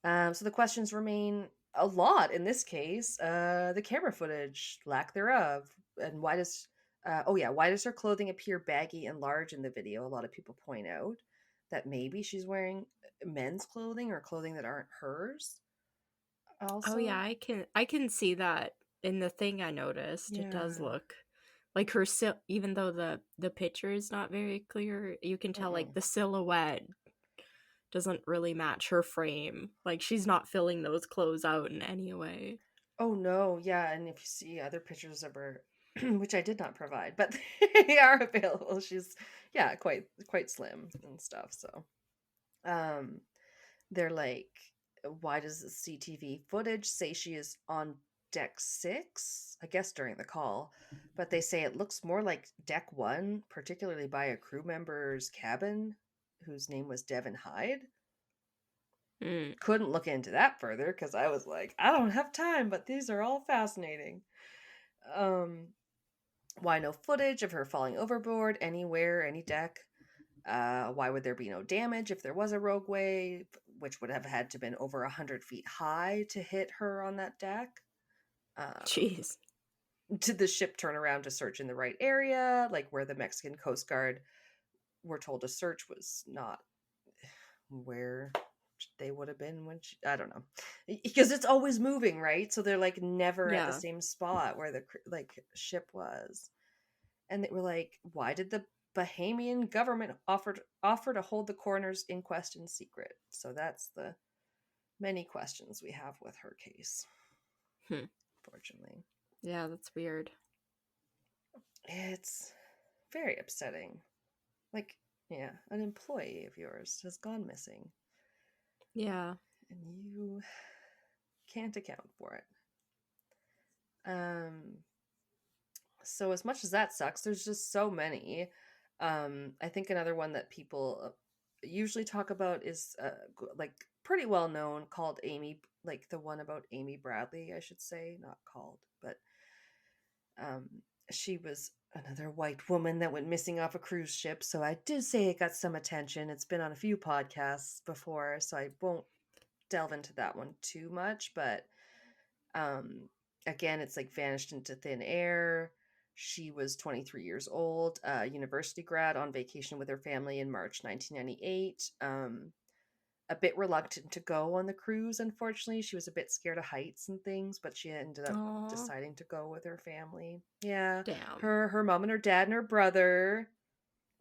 them. So the questions remain a lot in this case. The camera footage, lack thereof, and why does her clothing appear baggy and large in the video? A lot of people point out that maybe she's wearing men's clothing or clothing that aren't hers. Also. Oh yeah, I can see that in the thing I noticed. Yeah. It does look like her even though the picture is not very clear, you can tell like the silhouette doesn't really match her frame. Like she's not filling those clothes out in any way. Oh no, yeah, and if you see other pictures of her, which I did not provide, but they are available. She's quite slim and stuff. So, they're like, why does the CTV footage say she is on deck 6? I guess during the call, but they say it looks more like deck 1, particularly by a crew member's cabin, whose name was Devin Hyde. Couldn't look into that further because I was like, I don't have time, but these are all fascinating. Why no footage of her falling overboard anywhere, any deck? Why would there be no damage if there was a rogue wave, which would have had to been over 100 feet high to hit her on that deck? Jeez. Did the ship turn around to search in the right area, like where the Mexican Coast Guard were told to search was not where they would have been when I don't know, because it's always moving, right? So they're like never at the Yeah. same spot where the like ship was. And they were like, why did the Bahamian government offer to hold the coroner's inquest in secret? So that's the many questions we have with her case. Fortunately. Yeah, that's weird. It's very upsetting. Like, yeah, an employee of yours has gone missing. Yeah. And you can't account for it. So as much as that sucks, there's just so many. I think another one that people usually talk about is like pretty well known, called Amy, like the one about Amy Bradlel, I should say, not called, but she was another white woman that went missing off a cruise ship. So I did say it got some attention. It's been on a few podcasts before, so I won't delve into that one too much, but again, it's like vanished into thin air. She was 23 years old, university grad on vacation with her family in March 1998. A bit reluctant to go on the cruise, unfortunately. She was a bit scared of heights and things, but she ended up Aww. deciding to go with her family. Yeah. Damn. Her mom and her dad and her brother.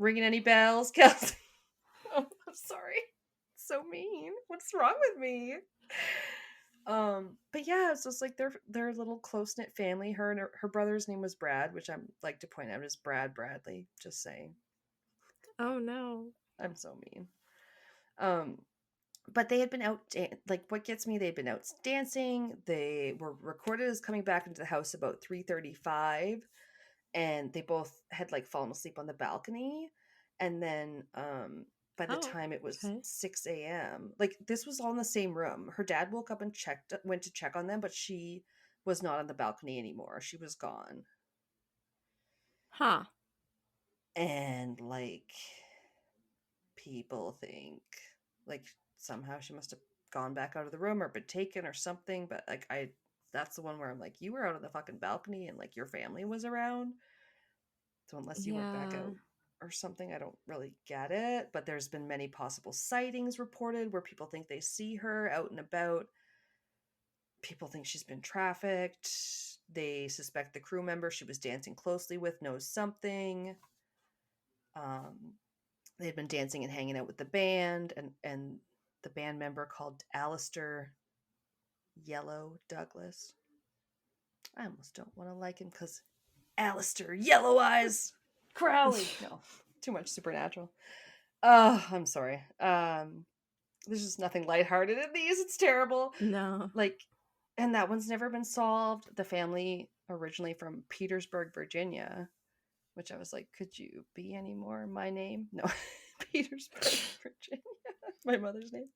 Ringing any bells, Kelsey? Oh, I'm sorry. So mean. What's wrong with me? But yeah, it's just like their little close knit family. Her and her brother's name was Brad, which I'm like to point out is Brad Bradley. Just saying. Oh no. I'm so mean. But they had been out like what gets me, they'd been out dancing. They were recorded as coming back into the house about 3:35, and they both had like fallen asleep on the balcony. And then by the time it was 6 a.m., like this was all in the same room. Her dad woke up and went to check on them, but she was not on the balcony anymore. She was gone. Huh. And like people think like somehow she must have gone back out of the room or been taken or something. But like that's the one where I'm like, you were out on the fucking balcony and like your family was around. So unless you went back out or something, I don't really get it. But there's been many possible sightings reported where people think they see her out and about. People think she's been trafficked. They suspect the crew member she was dancing closely with knows something. They had been dancing and hanging out with the band, and the band member called Alistair Yellow Douglas. I almost don't want to like him because Alistair Yellow Eyes Crowley. No, too much supernatural. I'm sorry. There's just nothing lighthearted in these. It's terrible. No. Like, and that one's never been solved. The family originally from Petersburg, Virginia, which I was like, could you be any more my name? No, Petersburg, Virginia, my mother's name.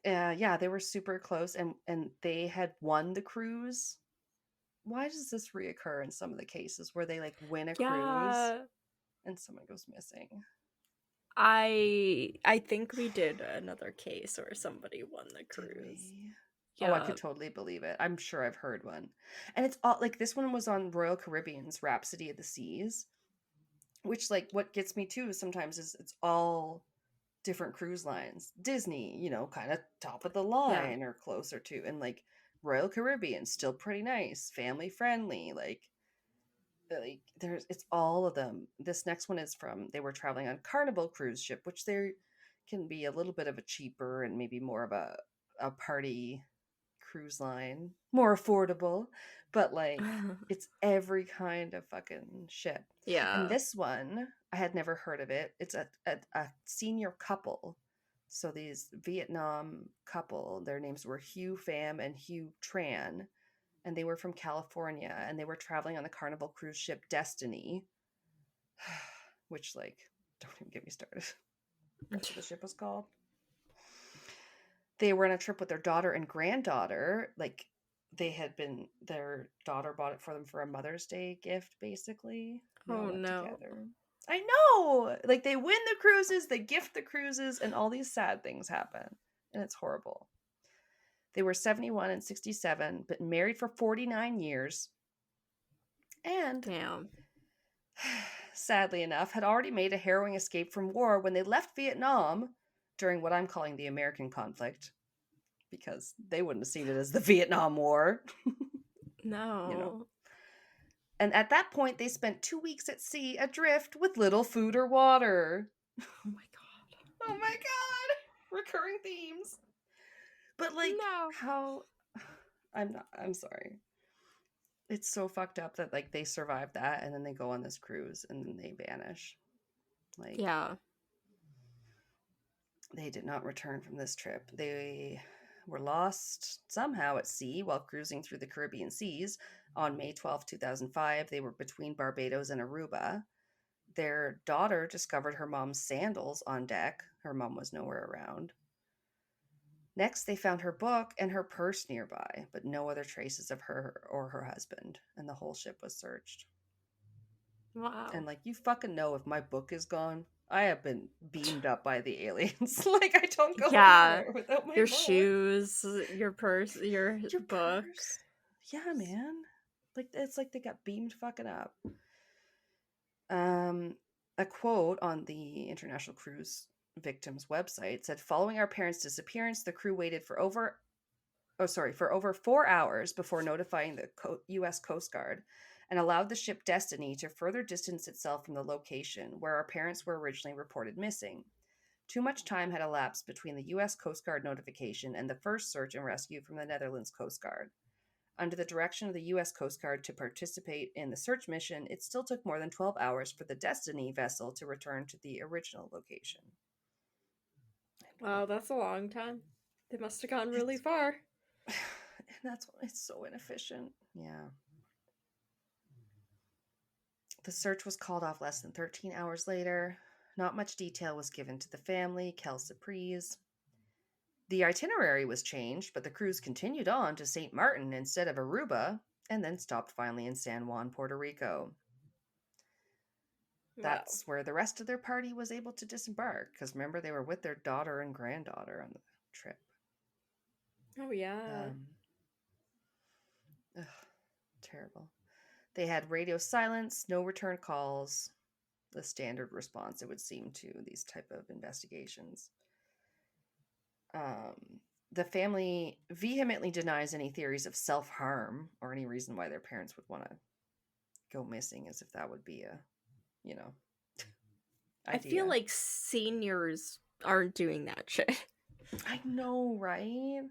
Yeah, they were super close, and they had won the cruise. Why does this reoccur in some of the cases where they like win a cruise and someone goes missing? I think we did another case where somebody won the cruise. Yeah. Oh, I could totally believe it. I'm sure I've heard one. And it's all like this one was on Royal Caribbean's Rhapsody of the Seas, which like what gets me too sometimes is it's all different cruise lines. Disney, you know, kind of top of the line or closer to, and like Royal Caribbean, still pretty nice, family friendly, like there's it's all of them. This next one is from they were traveling on Carnival cruise ship, which there can be a little bit of a cheaper and maybe more of a party cruise line, more affordable, but like it's every kind of fucking shit. Yeah. And this one, I had never heard of it. It's a senior couple. So these Vietnam couple, their names were Hugh Pham and Hugh Tran, and they were from California, and they were traveling on the Carnival cruise ship Destiny, which like don't even get me started. That's what the ship was called. They were on a trip with their daughter and granddaughter. Like their daughter bought it for them for a Mother's Day gift, basically. They all went together. I know! Like they win the cruises, they gift the cruises, and all these sad things happen. And it's horrible. They were 71 and 67, but married for 49 years. And damn. sadly enough, had already made a harrowing escape from war when they left Vietnam during what I'm calling the American conflict, because they wouldn't have seen it as the Vietnam War. No. And at that point, they spent 2 weeks at sea adrift with little food or water. Oh my god. Oh my god! Recurring themes. But No. how... I'm sorry. It's so fucked up that they survive that and then they go on this cruise and then they vanish. Yeah. They did not return from this trip. They were lost somehow at sea while cruising through the Caribbean seas. On May 12, 2005, they were between Barbados and Aruba. Their daughter discovered her mom's sandals on deck. Her mom was nowhere around. Next, they found her book and her purse nearby, but no other traces of her or her husband, and the whole ship was searched. Wow. And you fucking know, if my book is gone, I have been beamed up by the aliens. I don't go anywhere without my your book. shoes, your purse, your book. Purse. Yeah, man. It's they got beamed fucking up. A quote on the International Cruise Victims website said, "Following our parents' disappearance, the crew waited for over 4 hours before notifying the U.S. Coast Guard and allowed the ship Destiny to further distance itself from the location where our parents were originally reported missing. Too much time had elapsed between the U.S. Coast Guard notification and the first search and rescue from the Netherlands Coast Guard. Under the direction of the U.S. Coast Guard to participate in the search mission, it still took more than 12 hours for the Destiny vessel to return to the original location." Wow, that's a long time. They must have gone really far. And it's so inefficient. Yeah. The search was called off less than 13 hours later. Not much detail was given to the family, Kelsey. The itinerary was changed, but the cruise continued on to St. Martin instead of Aruba, and then stopped finally in San Juan, Puerto Rico. That's where the rest of their party was able to disembark, because remember, they were with their daughter and granddaughter on the trip. Oh, yeah. Terrible. They had radio silence, no return calls, the standard response, it would seem, to these type of investigations. The family vehemently denies any theories of self-harm or any reason why their parents would want to go missing, as if that would be a, idea. I feel like seniors aren't doing that shit. I know, right?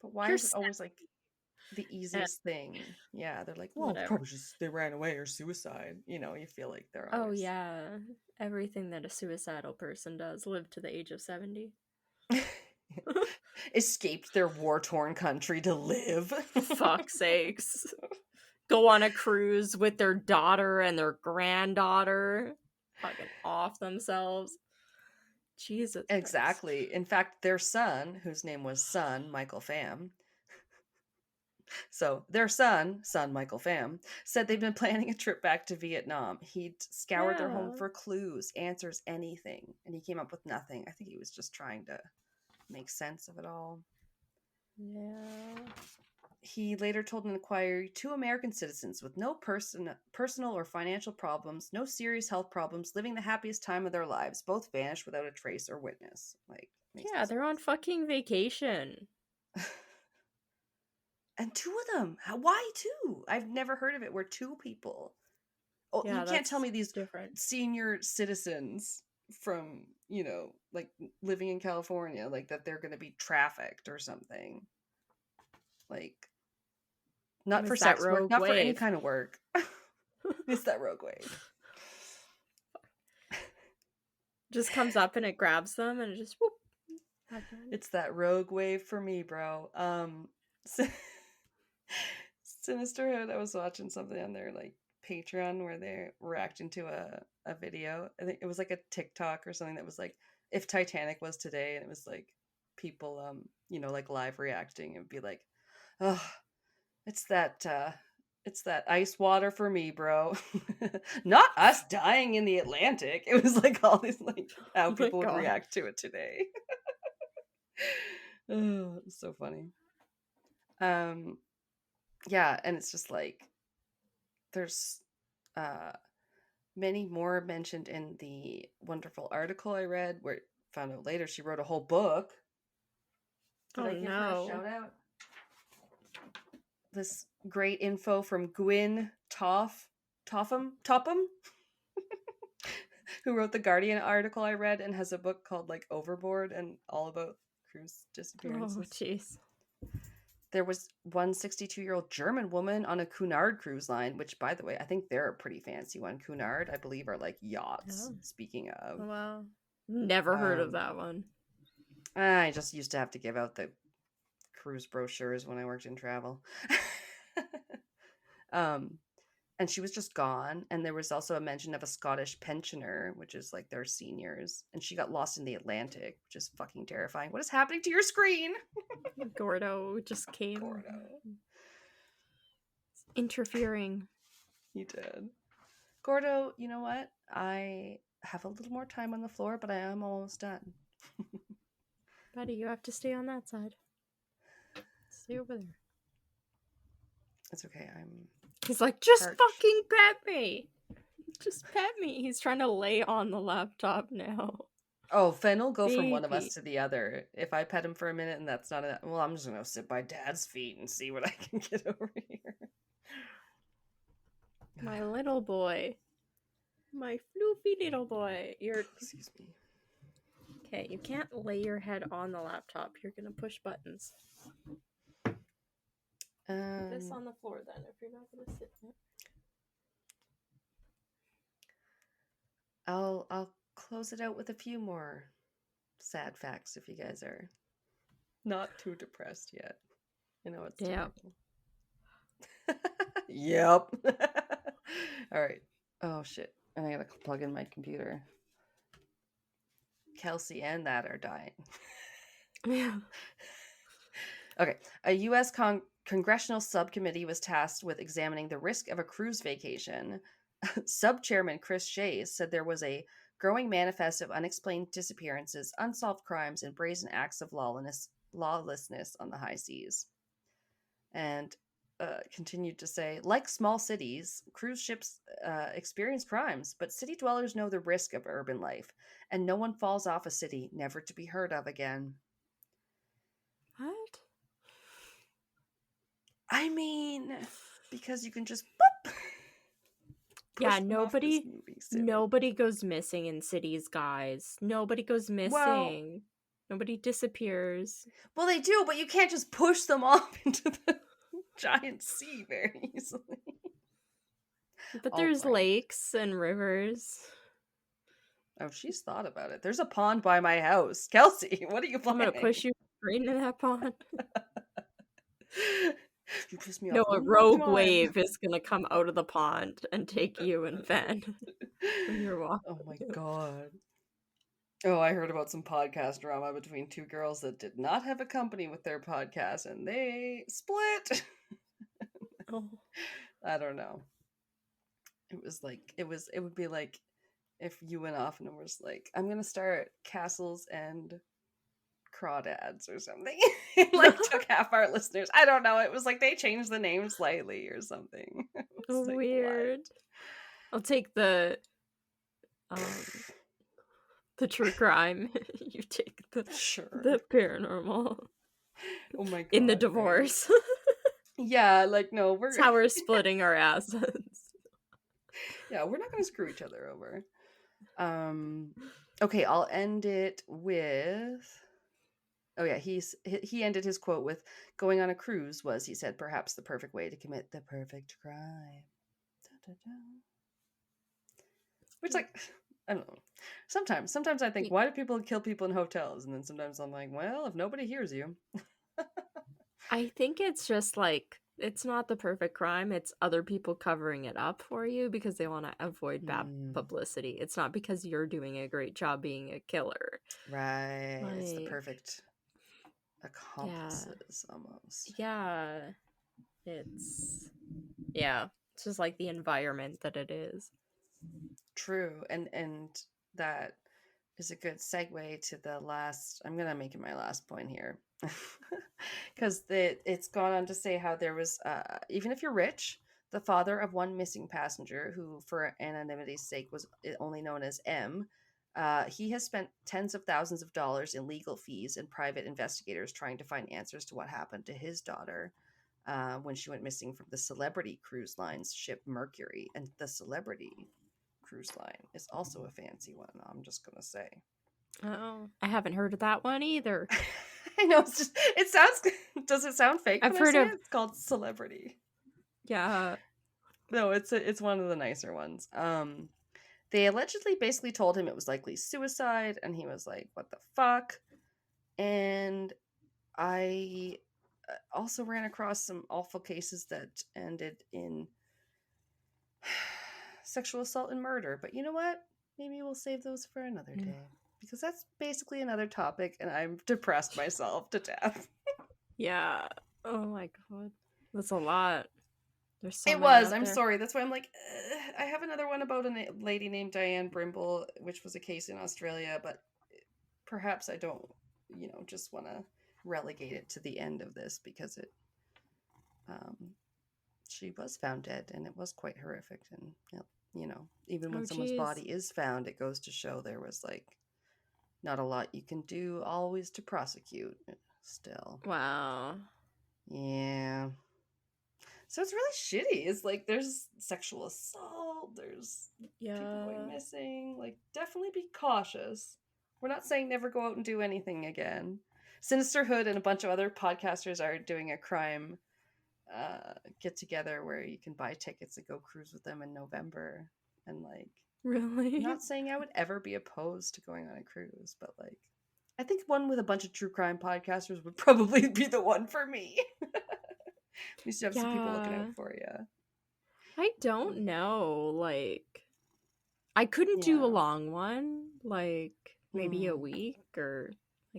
But why is it always the easiest thing? Yeah, they're like, well, probably just they ran away or suicide. You feel like they're always... Oh, yeah. Everything that a suicidal person does, live to the age of 70. Escaped their war-torn country to live. Fuck's sakes. Go on a cruise with their daughter and their granddaughter. Fucking off themselves. Jesus. Exactly. Christ. In fact, their son, whose name was Michael Pham. So their son Michael Pham, said they've been planning a trip back to Vietnam. He'd scoured their home for clues, answers, anything, and he came up with nothing. I think he was just trying to make sense of it all. Yeah. He later told an inquiry, 2 American citizens with no personal or financial problems, no serious health problems, living the happiest time of their lives, both vanished without a trace or witness. Yeah, they're on fucking vacation. And 2 of them. Why 2? I've never heard of it where 2 people. Oh, yeah, you can't tell me these different senior citizens from, living in California, that they're going to be trafficked or something. Not for sex work, not for any kind of work. It's that rogue wave. Just comes up and it grabs them and it just whoop. It's that rogue wave for me, bro. Sinisterhood, I was watching something on their Patreon where they're reacting to a video. I think it was a TikTok or something that was if Titanic was today, and it was people live reacting. It would be oh, it's that ice water for me, bro. Not us dying in the Atlantic. It was all these how people would react to it today. Oh, it's so funny. Yeah, and it's just there's many more mentioned in the wonderful article I read, where found out later she wrote a whole book. Did I give her a shout out? This great info from Gwyn Topham, who wrote the Guardian article I read and has a book called like Overboard and all about cruise disappearances. Oh, jeez. There was one 62-year-old German woman on a Cunard cruise line, which, by the way, I think they're a pretty fancy one. Cunard, I believe, are like yachts. Oh. Speaking of, Wow. Never heard of that one. I just used to have to give out the cruise brochures when I worked in travel. And she was just gone. And there was also a mention of a Scottish pensioner, which is like their seniors. And she got lost in the Atlantic, which is fucking terrifying. What is happening to your screen? Gordo just came. Gordo. Interfering. He did. Gordo, you know what? I have a little more time on the floor, but I am almost done. Buddy, you have to stay on that side. Stay over there. It's okay. He's like, just Parched. fucking pet me. Just pet me. He's trying to lay on the laptop now. Oh, Finn will go from one of us Baby. to the other. If I pet him for a minute and that's not enough, well, I'm just going to sit by Dad's feet and see what I can get over here. My little boy. My floofy little boy. Excuse me. Okay, you can't lay your head on the laptop. You're gonna push buttons. Put this on the floor then, if you're not gonna sit in it. I'll close it out with a few more sad facts if you guys are not too depressed yet. You know it's Yep. terrible. Yep. All right. Oh shit. And I gotta plug in my computer. Kelsey and that are dying. Yeah. Okay. A U.S. congressional subcommittee was tasked with examining the risk of a cruise vacation. Sub-chairman Chris Shays said there was a growing manifest of unexplained disappearances, unsolved crimes, and brazen acts of lawlessness on the high seas. And continued to say, like small cities, cruise ships experience crimes, but city dwellers know the risk of urban life, and no one falls off a city never to be heard of again. What? I mean, because you can just boop, Yeah, push them off this nobody movie, silly. nobody goes missing in cities, guys. Nobody goes missing. Nobody disappears. Well, they do, but you can't just push them off into the giant sea very easily. But All there's right. lakes and rivers. Oh, she's thought about it. There's a pond by my house. Kelsey, what are you I'm planning? gonna push you straight into that pond. You pissed me No, off. a one more rogue time. wave is gonna come out of the pond and take you and Van when you're walking. Oh my god. Oh, I heard about some podcast drama between two girls that did not have a company with their podcast and they split. Oh. I don't know. It would be like if you went off and it was like, I'm gonna start Castles and Crawdads or something. It like took half our listeners. I don't know. It was like they changed the name slightly or something. It was like, Weird. I'll take the true crime. You take what? Sure. the paranormal. Oh my god. In the right? divorce. Yeah, like no, we're That's how we're splitting our assets. yeah, we're not gonna screw each other over. Okay, I'll end it with oh yeah, he ended his quote with going on a cruise was, he said, perhaps the perfect way to commit the perfect crime. Da, da, da. Which like I don't know. Sometimes I think, why do people kill people in hotels? And then sometimes I'm like, well, if nobody hears you. I think it's just like, it's not the perfect crime. It's other people covering it up for you because they want to avoid bad publicity. It's not because you're doing a great job being a killer. Right. It's the Like, perfect accomplices almost. Yeah. It's just like the environment that it is. True. And that is a good segue to the last, I'm going to make it my last point here. Because it's gone on to say how there was, even if you're rich, the father of one missing passenger, who for anonymity's sake was only known as M. He has spent tens of thousands of dollars in legal fees and private investigators trying to find answers to what happened to his daughter when she went missing from the Celebrity Cruise Line's ship Mercury. And the Celebrity Cruise Line is also a fancy one, I'm just going to say. Oh, I haven't heard of that one either. I know, it's just, it sounds, does it sound fake? I've when I heard say of- it? It's called Celebrity. Yeah. No, it's one of the nicer ones. They allegedly basically told him it was likely suicide, and he was like, what the fuck? And I also ran across some awful cases that ended in sexual assault and murder. But you know what? Maybe we'll save those for another day. Because that's basically another topic, and I'm depressed myself to death. Yeah. Oh my god. That's a lot. There's so It many was. out I'm there. sorry. That's why I'm like, I have another one about a lady named Diane Brimble, which was a case in Australia, but perhaps I don't, just want to relegate it to the end of this because she was found dead, and it was quite horrific. And, even when someone's body is found, it goes to show there was not a lot you can do always to prosecute still. Wow. Yeah. So it's really shitty. It's like there's sexual assault, there's people going missing. Definitely be cautious. We're not saying never go out and do anything again. Sinisterhood and a bunch of other podcasters are doing a crime get together where you can buy tickets and go cruise with them in November. And Really? I'm not saying I would ever be opposed to going on a cruise, but I think one with a bunch of true crime podcasters would probably be the one for me. At least you have some people looking out for you. I don't know. I couldn't do a long one, maybe a week or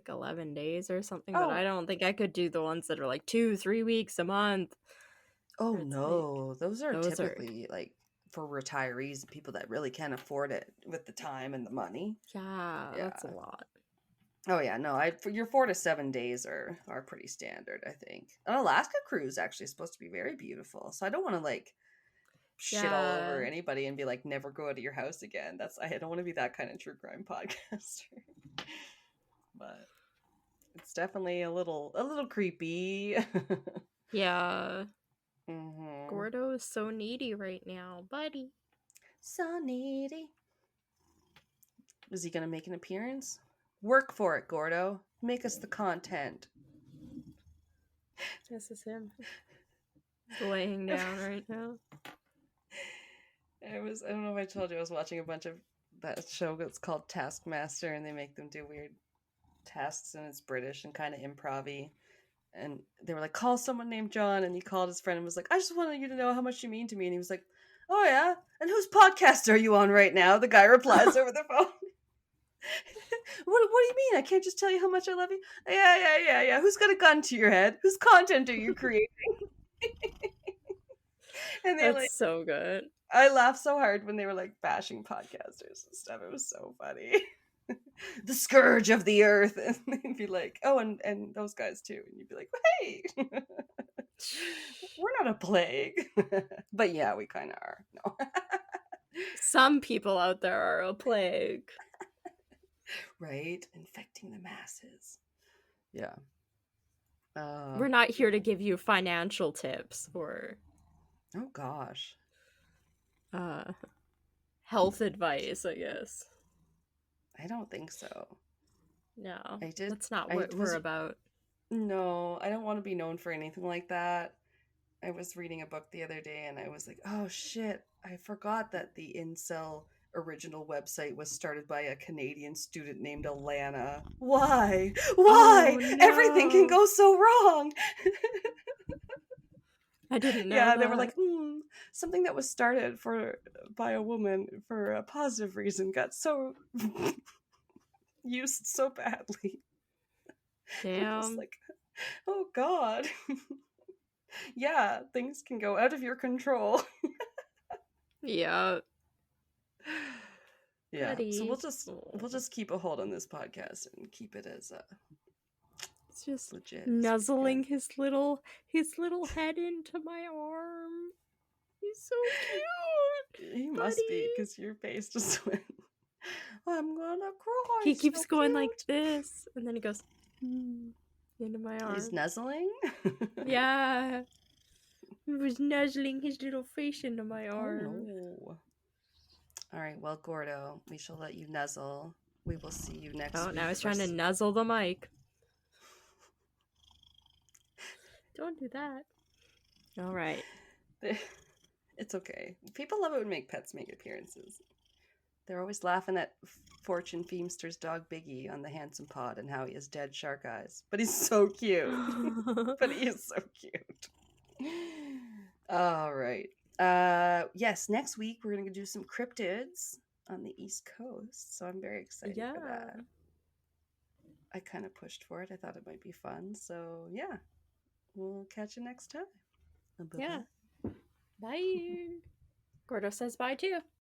11 days or something, but I don't think I could do the ones that are 2-3 weeks, a month. Oh no, those are typically for retirees and people that really can't afford it with the time and the money. Yeah, that's a lot. Oh yeah, no, your 4 to 7 days are pretty standard, I think. An Alaska cruise actually is supposed to be very beautiful, so I don't want to shit all over anybody and be never go out of your house again. I don't want to be that kind of true crime podcaster. But it's definitely a little creepy. Yeah. Mm-hmm. Gordo is so needy right now, buddy. So needy. Is he gonna make an appearance? Work for it, Gordo. Make us the content. This is him. Laying down right now. I don't know if I told you I was watching a bunch of that show that's called Taskmaster, and they make them do weird tasks, and it's British and kind of improv-y. And they were like, call someone named John, and he called his friend and was like, I just wanted you to know how much you mean to me. And he was like, oh yeah? And whose podcast are you on right now? The guy replies over the phone. What do you mean? I can't just tell you how much I love you? Yeah. Who's got a gun to your head? Whose content are you creating? And That's so good. I laughed so hard when they were bashing podcasters and stuff. It was so funny. The scourge of the earth. And they'd be like, oh, and those guys too. And you'd be like, hey, we're not a plague. But yeah, we kind of are. No. Some people out there are a plague. Right? Infecting the masses. Yeah. We're not here to give you financial tips or oh gosh. Health advice, I guess. I don't think so. No. That's not what we're about. No, I don't want to be known for anything like that. I was reading a book the other day and I was like, oh shit, I forgot that the Incel original website was started by a Canadian student named Alanna. Why? Oh, no. Everything can go so wrong. I didn't know. Yeah, that. They were like, something that was started by a woman for a positive reason got so used so badly. Damn. Just oh god. Yeah, things can go out of your control. Yeah. Yeah. Buddy. So we'll just keep a hold on this podcast and keep it as it's just legit. nuzzling his little head into my arm. He's so cute. He must be, buddy. because your face just went, I'm gonna cry. He He's keeps so going cute. like this, and then he goes into my arm. He's nuzzling? Yeah. He was nuzzling his little face into my arm. Oh, no. All right, well, Gordo, we shall let you nuzzle. We will see you next Oh, week. now he's trying to for nuzzle the mic. Don't do that. All right. It's okay. People love it when pets make appearances. They're always laughing at Fortune Feemster's dog Biggie on the Handsome Pod and how he has dead shark eyes. But he's so cute. But he is so cute. All right. Yes, next week we're going to do some cryptids on the East Coast. So I'm very excited for that. I kind of pushed for it. I thought it might be fun. So yeah, we'll catch you next time. Bye-bye. Yeah. Bye. Gordo says bye too.